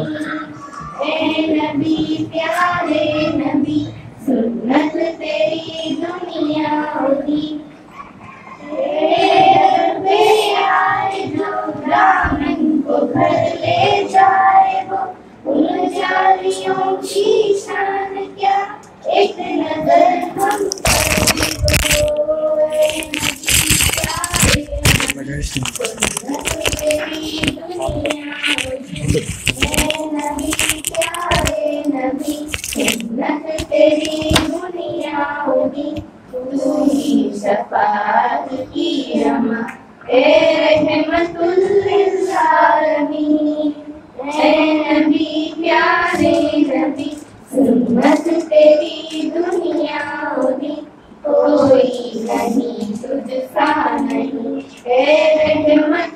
اے نبی پیارے نبی سنت تیری دنیا ہوتی. آئے جو دامن کو گھر لے جائے وہ ان جالیوں کی شان کیا ایک نظر ہم تیری دنیا ہوگی. تو ہی شفاعت کی رما اے رحمت للعالمین. اے نبی پیارے نبی سنت تیری دنیا ہوگی. کوئی نہیں تجھ سا نہیں. اے رحمت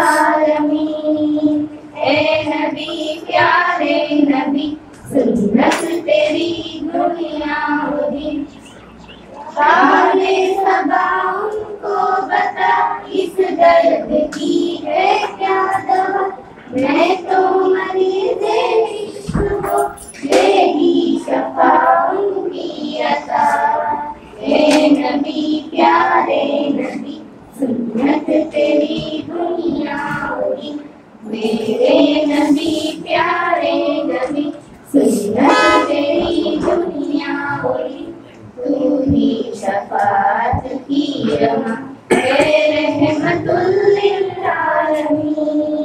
للعالمین. اے نبی پیارے نبی سنت تیری دنیا ہوگی. صبا ان کو بتا اس درد کی ہے کیا دوا. میں تو مریض عشق کو دے گی شفا ان کی عطا. اے نبی پیارے نبی سنت تیری دنیا ہوگی. میرے نبی پیارے نبی سنت تیری دنیا ہوگی. تو ہی شفاعت کی رما اے رحمت للعالمین.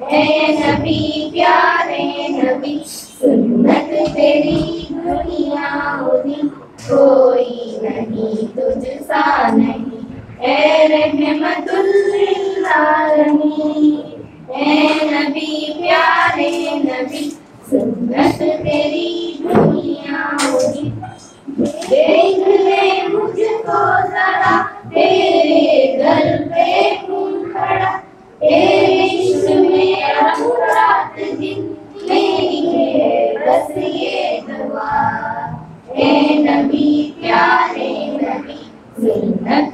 اے نبی پیارے نبی سنت تیری دنیا ہوگی. کوئی نہیں تجھ سا نہیں. اے رحمت للعالمین. اے نبی پیارے نبی سنت تیری دنیا ہوگی. دیکھ لے مجھ کو ذرا تیرے در پہ ہوں کھڑا. تیرے عشق میں رات دن میری ہے بس یہ دعا. اے نبی پیارے نبی سنت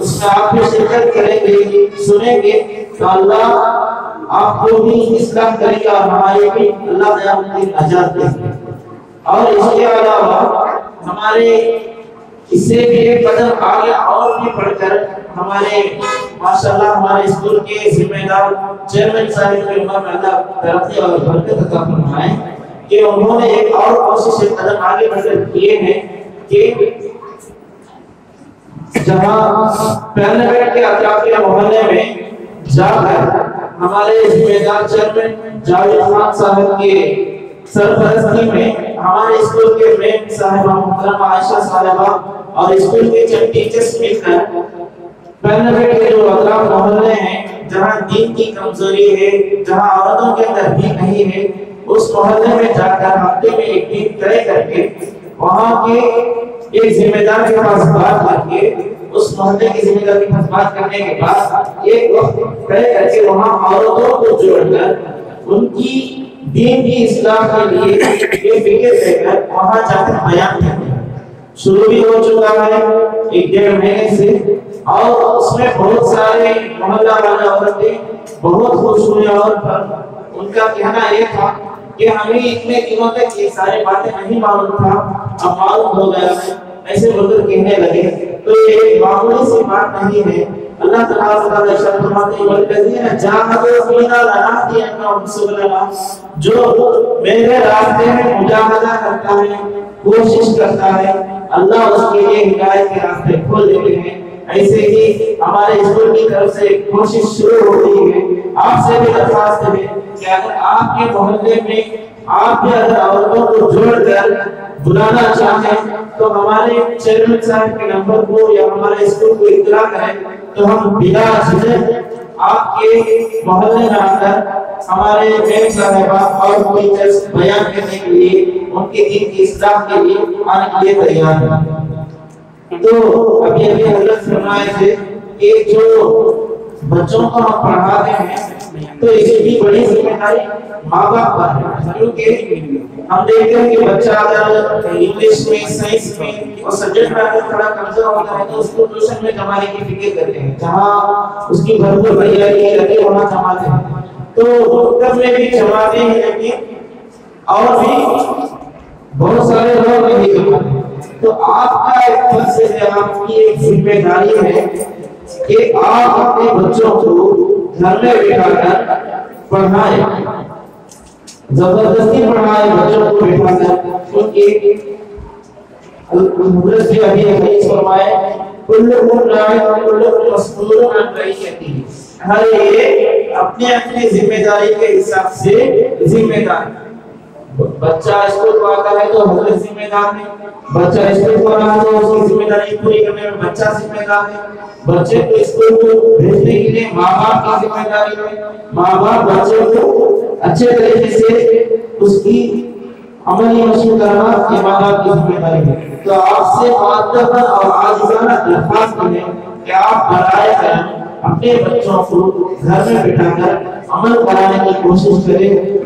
اس میں آپ بھی شرکت کریں گے, سنیں گے تو اللہ آپ کو بھی اصلاح کرے گا اور ہماری بھی اللہ قیامت کے دن نجات دے گا. اور اس کے علاوہ ہمارے اس سے بھی ایک قدم آگے اور بھی بڑھ کر ہمارے ماشاءاللہ ہمارے اسکول کے ذمہ دار چیئرمین صاحب کی عمر میں اللہ ترقی اور برکت عطا فرمائے کہ انہوں نے ایک اور کوشش سے قدم آگے بڑھ کر کیے ہیں کہ جہاں پہلے بیٹھ کے اطراف کے محلے میں جا کر ہمارے ذمہ دار چیئرمین جاوید خان صاحب کے سرپرستی میں ہمارے اسکول کے میم صاحبہ محترمہ عائشہ صاحبہ اور اسکول کے چند ٹیچرز مل کر پہلے بیٹھ کے جو اطراف محلے ہیں جہاں دین کی کمزوری ہے, جہاں عورتوں کے اندر بھی نہیں ہے, اس محلے میں جا کر ہفتے میں ایک دن طے کر کے وہاں کے ایک ذمہ دار کے پاس بات کر کے اس محلے کے ذمہ دار کے پاس بات کرنے کے بعد ایک وقت طے کر کے وہاں عورتوں کو جوڑ کر ان کی دین کی اصلاح کے لیے ایک فکر لے کر وہاں جا کر بیان کرتے ہیں. شروع بھی ہو چکا ہے 1-1.5 مہینے سے, اور اس میں بہت سارے محلہ والے عورتیں بہت خوش ہوئے اور ان کا کہنا یہ تھا کہ ہمیں اتنے دنوں تک یہ سارے باتیں نہیں معلوم تھا, اب معلوم ہو گیا ہے, ایسے بزرگ کہنے لگے. تو یہ معمولی سی بات نہیں ہے. اللہ تعالیٰ ارشاد فرماتے ہیں والذین جاہدوا فینا لنہدینہم سبلنا, جو میرے راستے میں مجاہدہ کرتا ہے, کوشش کرتا ہے, اللہ اس کے لیے ہدایت کے راستے کھول دیتے ہیں. ایسے ہی ہمارے اسکول کی طرف سے کوشش شروع ہو رہی ہے. آپ سے بھی درخواست ہے کہ اگر آپ کے محلے میں آپ بھی اگر عورتوں کو جوڑ کر بلانا چاہیں تو ہمارے چیئرمین صاحب کے نمبر کو یا ہمارے اسکول کو اطلاع کریں, تو ہم بلا جھجک آپ کے محلے میں آ کر ہمارے میم صاحبہ اور کوئی ٹیکس بیان کرنے کے لیے ان کے دین کی اصلاح کے لیے آنے کے لیے تیار ہیں. تو ابھی حضرت فرمائے تھے کہ جو بچوں کو ہم پڑھاتے ہیں تو اس کی بڑی ذمہ داری ماں باپ پر ہے, کیونکہ ہم دیکھتے ہیں کہ بچہ اگر انگلش میں, سائنس میں اور سبجیکٹ میں اگر تھوڑا کمزور ہوتا ہے تو اس کو ٹیوشن میں جمانے کی فکر کرتے ہیں, جہاں اس کی بھرپور تیاری رکھے وہاں جماتے ہیں. تو تب میں بھی جماتے ہیں, لیکن اور بھی بہت سارے لوگ نہیں جماتے. تو آپ کا ایک فرض ہے, آپ کی ایک ذمہ داری ہے کہ آپ اپنے بچوں کو گھر میں بٹھا کر پڑھائیں, زبردستی پڑھائیں بچوں کو بٹھا کر, کیونکہ حضرت ابھی حدیث فرمائے کلکم راعٍ و کلکم مسئول عن رعیتہ, ہر ایک اپنے اپنے ذمہ داری کے حساب سے ذمہ دار. بچہ اسکول کو آتا ہے تو حضرت ذمہ دار ہے, بچہ اسکول کو آتا ہے تو اس کی ذمہ داری پوری کرنے میں بچہ ذمہ دار ہے, بچے کو اسکول کو بھیجنے کے لیے ماں باپ کی ذمہ داری ہے, ماں باپ بچے کو اچھے طریقے سے اس کی عملی مشق کرنا یہ ماں باپ کی ذمہ داری ہے. تو آپ سے مؤدباً اور عاجزانہ درخواست ہے کہ آپ برائے کرم اپنے بچوں کو گھر میں بٹھا کر عمل کرانے کی کوشش کریں.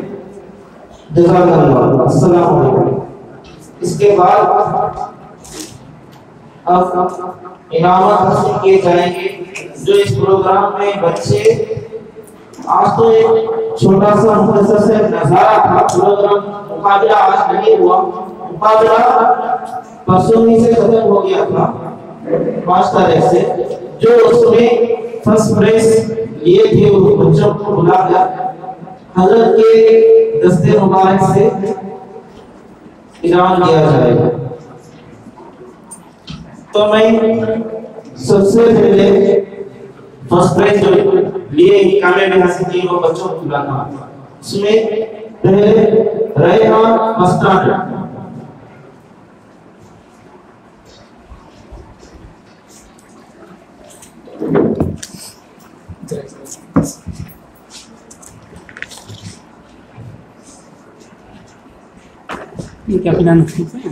جزاک اللہ. السلام علیکم. اس کے بعد اب انعامات حاصل کیے جائیں گے جو اس پروگرام میں بچے, آج تو ایک چھوٹا سا مختصر سے نظارہ تھا, پروگرام مقابلہ آج نہیں ہوا, مقابلہ پرسوں ہی سے ختم ہو گیا تھا 5 تاریخ سے. جو اس میں فرسٹ پرائز لیے تھے وہ بچوں کو بلا کر حضرت کے دستے مبارک سے انعام دیا جائے گا. تو میں سب سے پہلے فرسٹ پرائز جو لیے کامیابی حاصل کی وہ بچوں کو بلانا. اس میں پہلے ریحان مستان, یہ کیا پلانا ہے؟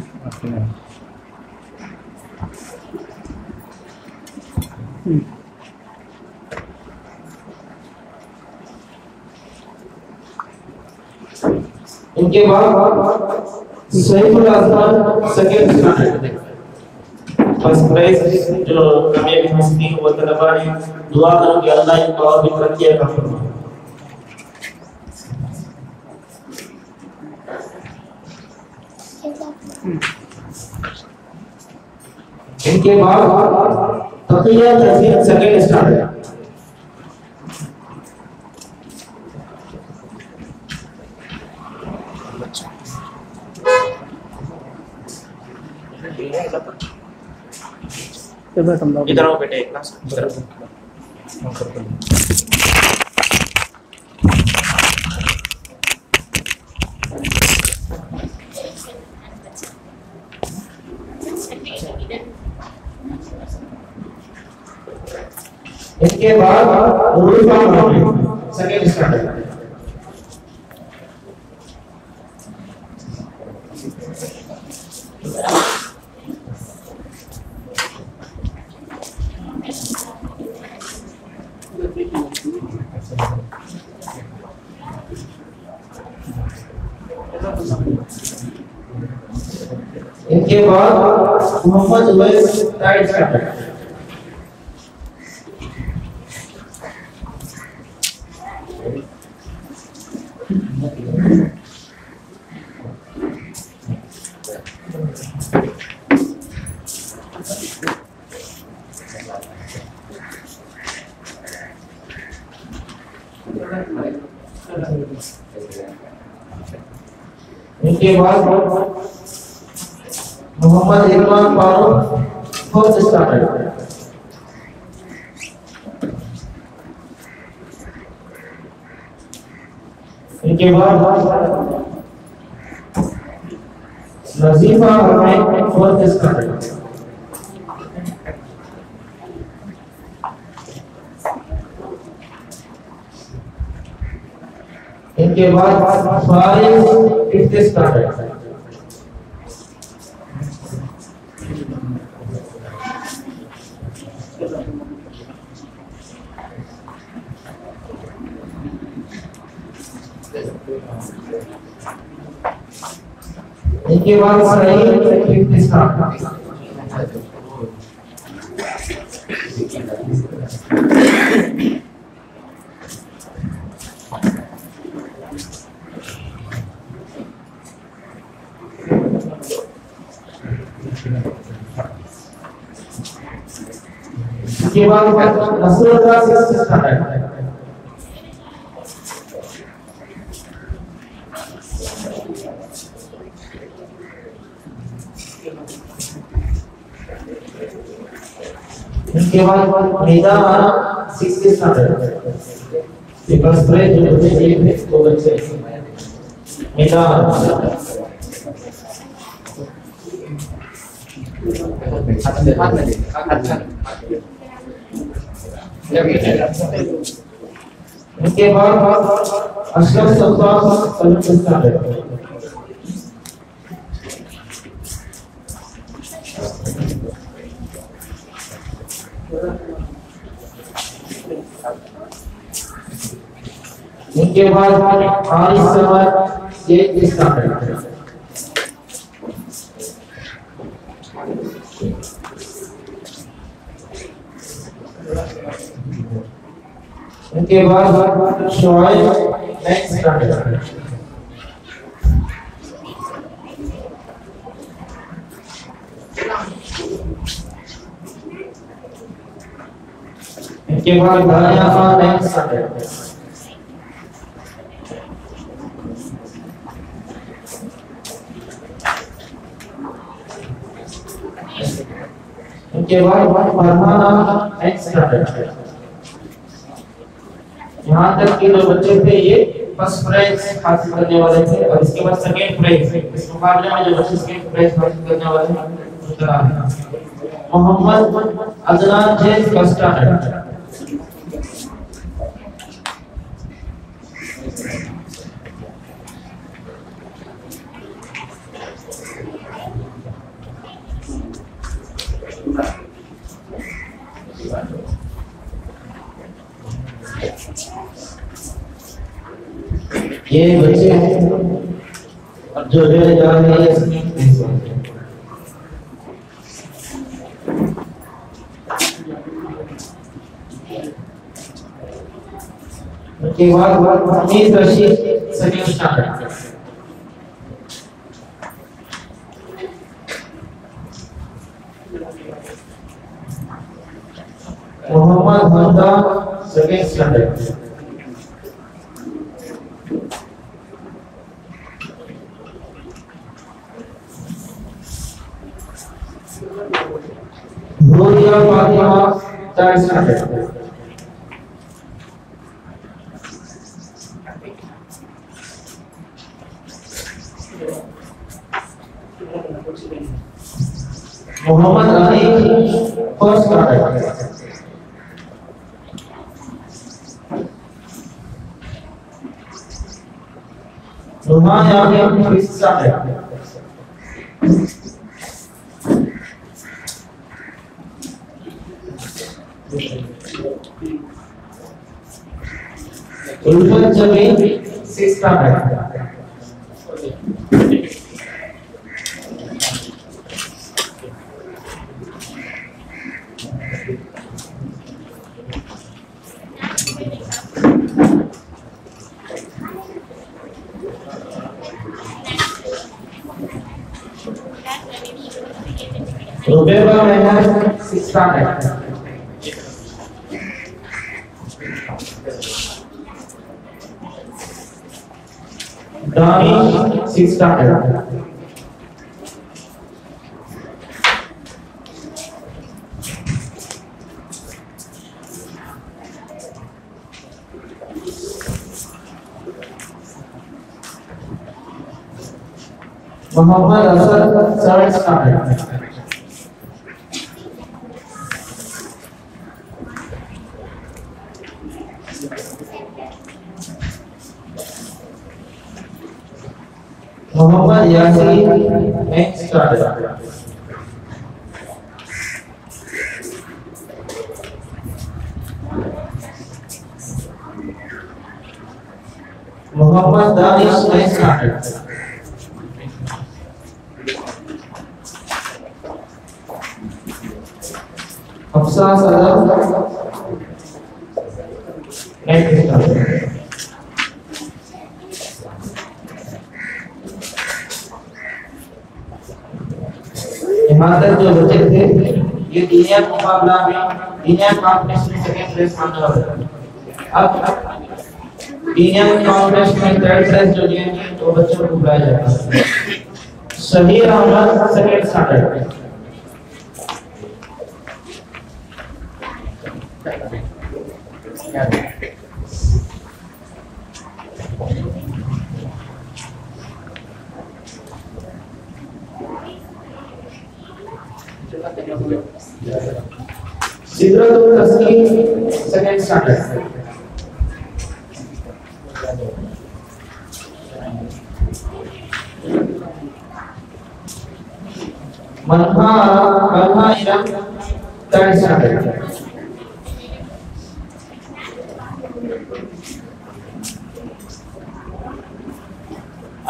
ان کے بعد Saif Ul-Asman second standard. First prize جو کامیابی حاصل کی وہ طلباء نے دعا کرو کہ اللہ ان کو اور بھی ترقی عطا فرمائے. ان کے بعد تقیہ تحصیل سیکنڈ اسٹینڈرڈ. ادھر آؤ بیٹے کلاس ادھر آؤ. اس کے بعد سیکنڈ اسٹینڈرڈ. ان کے بعد محمد اویس تھرڈ اسٹینڈرڈ. ان کے بعد محمد عرفان فاروق فورتھ اسٹینڈرڈ. ان کے بعد نظیفہ حمید فورتھ اسٹینڈرڈ. ان کے بعد فارغ ففتھ اسٹینڈرڈ. ان کے بعد سعید ففتھ اسٹینڈرڈ. اس کے بعد نصر اللہ سکستھ اسٹینڈرڈ. ان کے بعد میدا آنا سکستھ اسٹینڈرڈ. فرسٹ پرائز جو بچے لیے تھے وہ بچے میدا آنا. ان کے بعد اشرف سلطان سیونتھ اسٹینڈرڈ. ان کے بعد حارث سمد ایٹھ اسٹینڈرڈ. ان کے بعد شعیب نیکسٹ اسٹینڈرڈ. ان کے بعد دانیہ خان نیکسٹ اسٹینڈرڈ. ان کے بعد فرحانہ نیکسٹ اسٹینڈرڈ. یہاں تک کہ جو بچے تھے یہ فرسٹ پرائز حاصل کرنے والے تھے اور اس کے بعد سیکنڈ پرائز. اس مقابلے میں جو بچے سیکنڈ پرائز حاصل کرنے والے ہیں محمد عدنان جیز فرسٹ اسٹینڈرڈ. یہ بچے ہیں جو رہنے جا رہے ہیں. اس کے بعد Hamid Rashid second standard. Muhammad Hamda second standard. Dhuriya Fatima third standard. Muhammad Ali first standard. Numa Yamin fifth standard. الفت جمیل سکسth اسٹینڈرڈ. ربیبہ مہر سکسth اسٹینڈرڈ. دانش سکسth اسٹینڈرڈ. محمد اسد تھرڈ اسٹینڈرڈ. محمد یاسین نیکسٹ اسٹینڈرڈ. محمد دانش نیکسٹ اسٹینڈرڈ. حفصہ صدر نیکسٹ اسٹینڈرڈ. جو بچے تھے یہ دینیا مقابلہ میں دینیا کمپٹیشن میں سیکنڈ پلیس پانے والے تھے. اب دینیا کمپٹیشن میں تھرڈ پلیس جو لیے تھے وہ بچوں کو بلایا جاتا ہے. Shaheer Ahmed second standard. Sidrat Altaskeen second standard. Minha Iram third standard.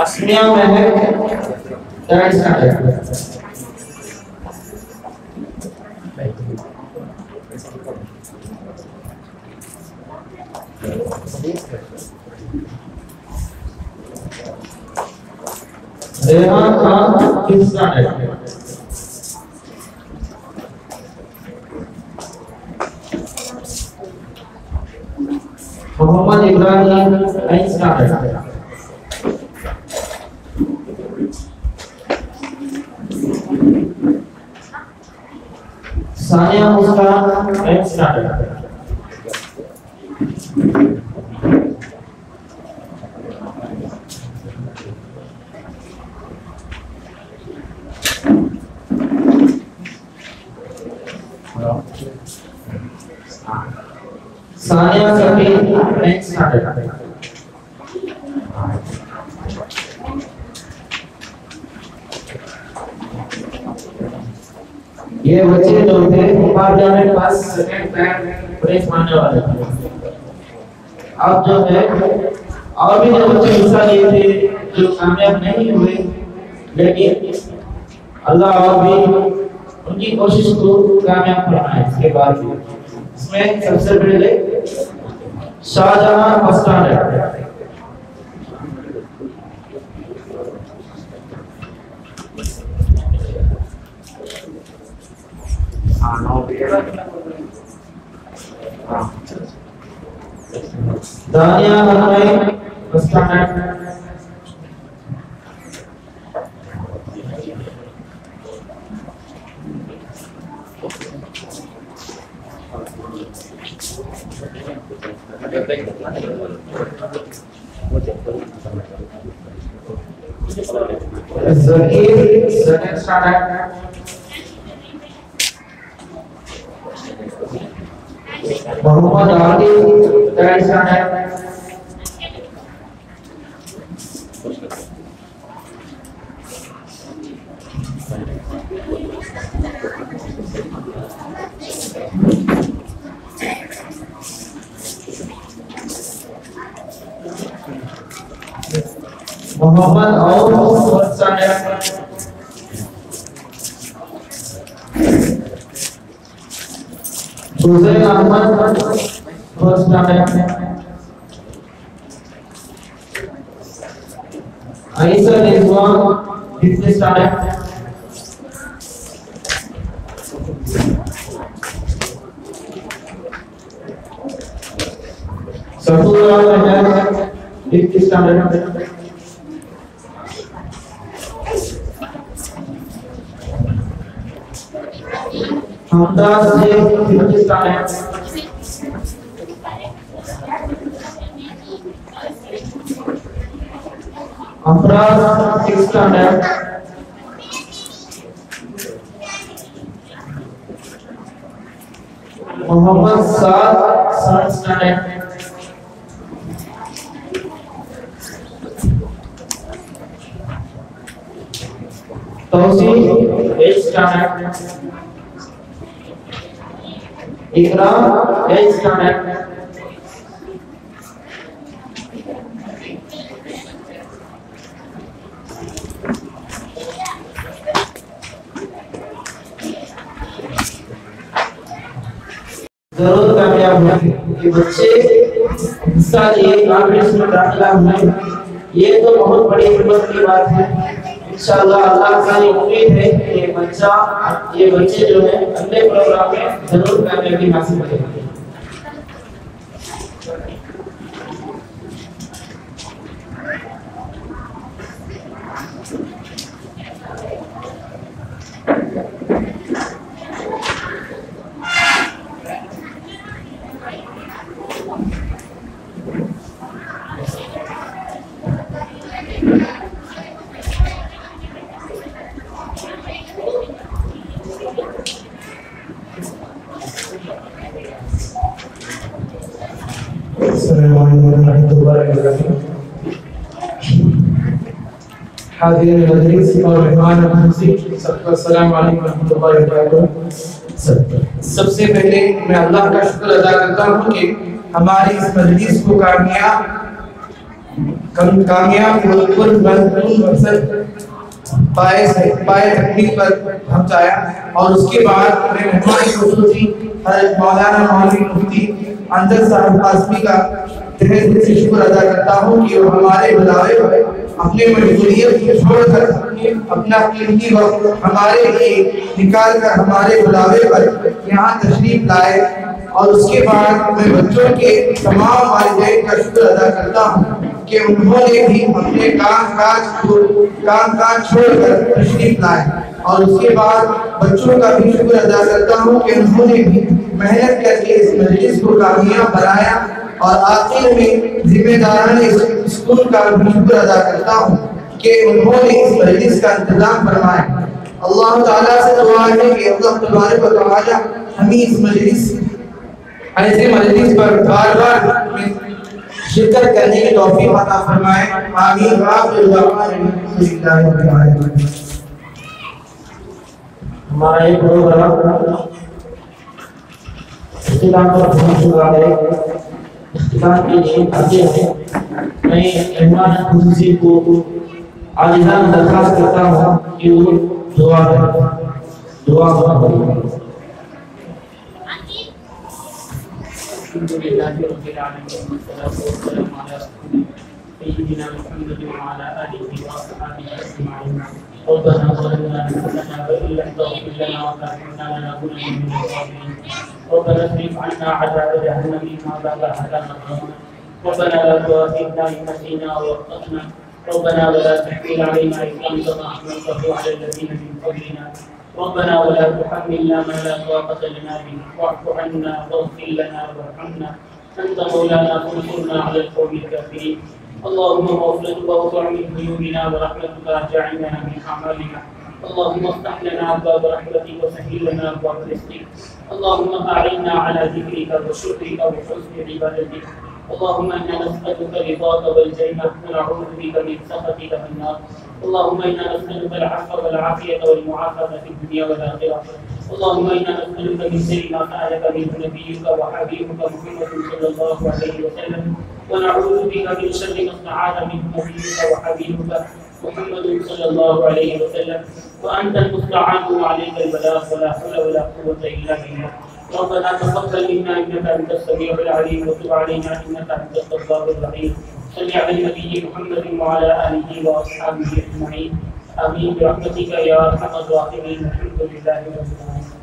Asmiya Mehr third standard. Rehan Khan fifth standard. Mohammed Ibrahim ninth standard. Saniya Muskan 10th standard. Saniya سفید 9th اسٹینڈرڈ. یہ بچے جو تھے مقابلہ میں فرسٹ سیکنڈ تھرڈ پرائز پانے والے تھے. اب جو ہے اور بھی جو بچے حصہ لیے تھے جو کامیاب نہیں ہوئے لیکن اللہ اور بھی ان کی کوشش کو کامیاب فرمائے. اس کے بعد اس میں سب سے پہلے شاہجہاں فرسٹ اسٹینڈرڈ. دانیہ ہنوئی first standard. Zakir second standard. Mohammed Adil third standard. Mohammed Auf first standard. Hussain Ahmed first standard. Ayesha Rizwan fifth standard. Safoor Ahmed fifth standard. Mumtaz سے fifth standard. Afraz six standard. Mohammed Saad seventh standard. Tauseef eighth standard. Ikram eighth standard. ضرور کامیاب ہوگی. یہ بچے حصہ لیے کانفیڈنس میں داخلہ ہوئے، یہ تو بہت بڑی ہمت کی بات ہے. انشاءاللہ اللہ کا یہ امید ہے کہ یہ بچے جو ہیں اگلے پروگرام میں ضرور کامیابی حاصل کریں گے. السلام علیکم ورحمۃ اللہ وبرکاتہ. حاضرین مجلس اور مہمان خصوصی سب کو السلام علیکم ورحمۃ اللہ وبرکاتہ. سب سے پہلے میں اللہ کا شکر ادا کرتا ہوں کہ ہماری اس مجلس کو کامیاب مقصد پائے تکمیل پر پہنچایا. اور اس کے بعد میں مہمان خصوصی حضرت مولانا مولوی مفتی انجل صاحب قاسمی کا تہہ دل سے شکر ادا کرتا ہوں کہ وہ ہمارے بلاوے پر اپنے مجبوریت کو چھوڑ کر اپنا قیمتی وقت ہمارے لیے نکال کر ہمارے بلاوے پر یہاں تشریف لائے. اور اس کے بعد میں بچوں کے تمام والدین کا شکر ادا کرتا ہوں کہ انہوں نے بھی اپنے کام کاج چھوڑ کر تشریف لائے. اور اس کے بعد بچوں کا بھی شکر ادا کرتا ہوں کہ انہوں نے بھی محنت کر کے اس مجلس کو کامیاب بنایا. اور آخر میں ذمہ داران اسکول کا بھی شکر ادا کرتا ہوں کہ انہوں نے اس مجلس کا انتظام فرمایا. اللہ تعالیٰ سے دعا ہے کہ اللہ تبارک و تعالیٰ ہمیں اس مجلس ایسے مجلس پر بار بار شرکت کرنے کی توفیق عطا فرمائے. آمین. ہمارا ایک پروگرام اختتام پر پہنچ چکا ہے. اختتام کے لیے آتے ہیں میں مہمان خصوصی کو عاجزانہ درخواست کرتا ہوں کہ وہ دعا کریں. الحمد لله رب العالمين والصلاة والسلام على رسول سيدنا محمد وعلى آله وأصحابه أجمعين. ربنا ظلمنا أنفسنا وإن لم تغفر لنا وترحمنا لنكونن من الخاسرين. ربنا اصرف عنا عذاب جهنم إن عذابها كان غراما. ربنا لا تؤاخذنا إن نسينا أو أخطأنا. ربنا ولا تحمل علينا إصرا كما حملته على الذين من قبلنا. ربنا ولا تحملنا ما لا طاقة لنا به. واعف عنا واغفر لنا وارحمنا أنت مولانا فانصرنا على القوم الكافرين. اللهم مغفرتك وسع من ذنوبنا ورحمتك ارجعنا من أعمالنا. اللهم افتح لنا أبواب رحمتك وسهل لنا أبواب رزقك. اللهم أعنا على ذكرك وشكرك وحسن عبادتك. اللهم إنا نسألك رضاك والجنة ونعوذ بك من سخطك والنار. اللهم إنا نسألك العفو والعافية والمعافاة في الدنيا والآخرة. اللهم إنا نسألك من شر ما سألك منه نبيك وحبيبك محمد صلى الله عليه وسلم، ونعوذ بك من شر ما استعاذ منه نبيك وحبيبك محمد صلى الله عليه وسلم، وأنت المستعان وعليك البلاغ ولا حول ولا قوة إلا بالله. ربنا تقبل منا إنك أنت السميع العليم وتب علينا إنك أنت التواب الرحيم. صل على النبي محمد وعلى آله وأصحابه أجمعين. آمين برحمتك يا أرحم الراحمين. الحمد لله رب العالمين.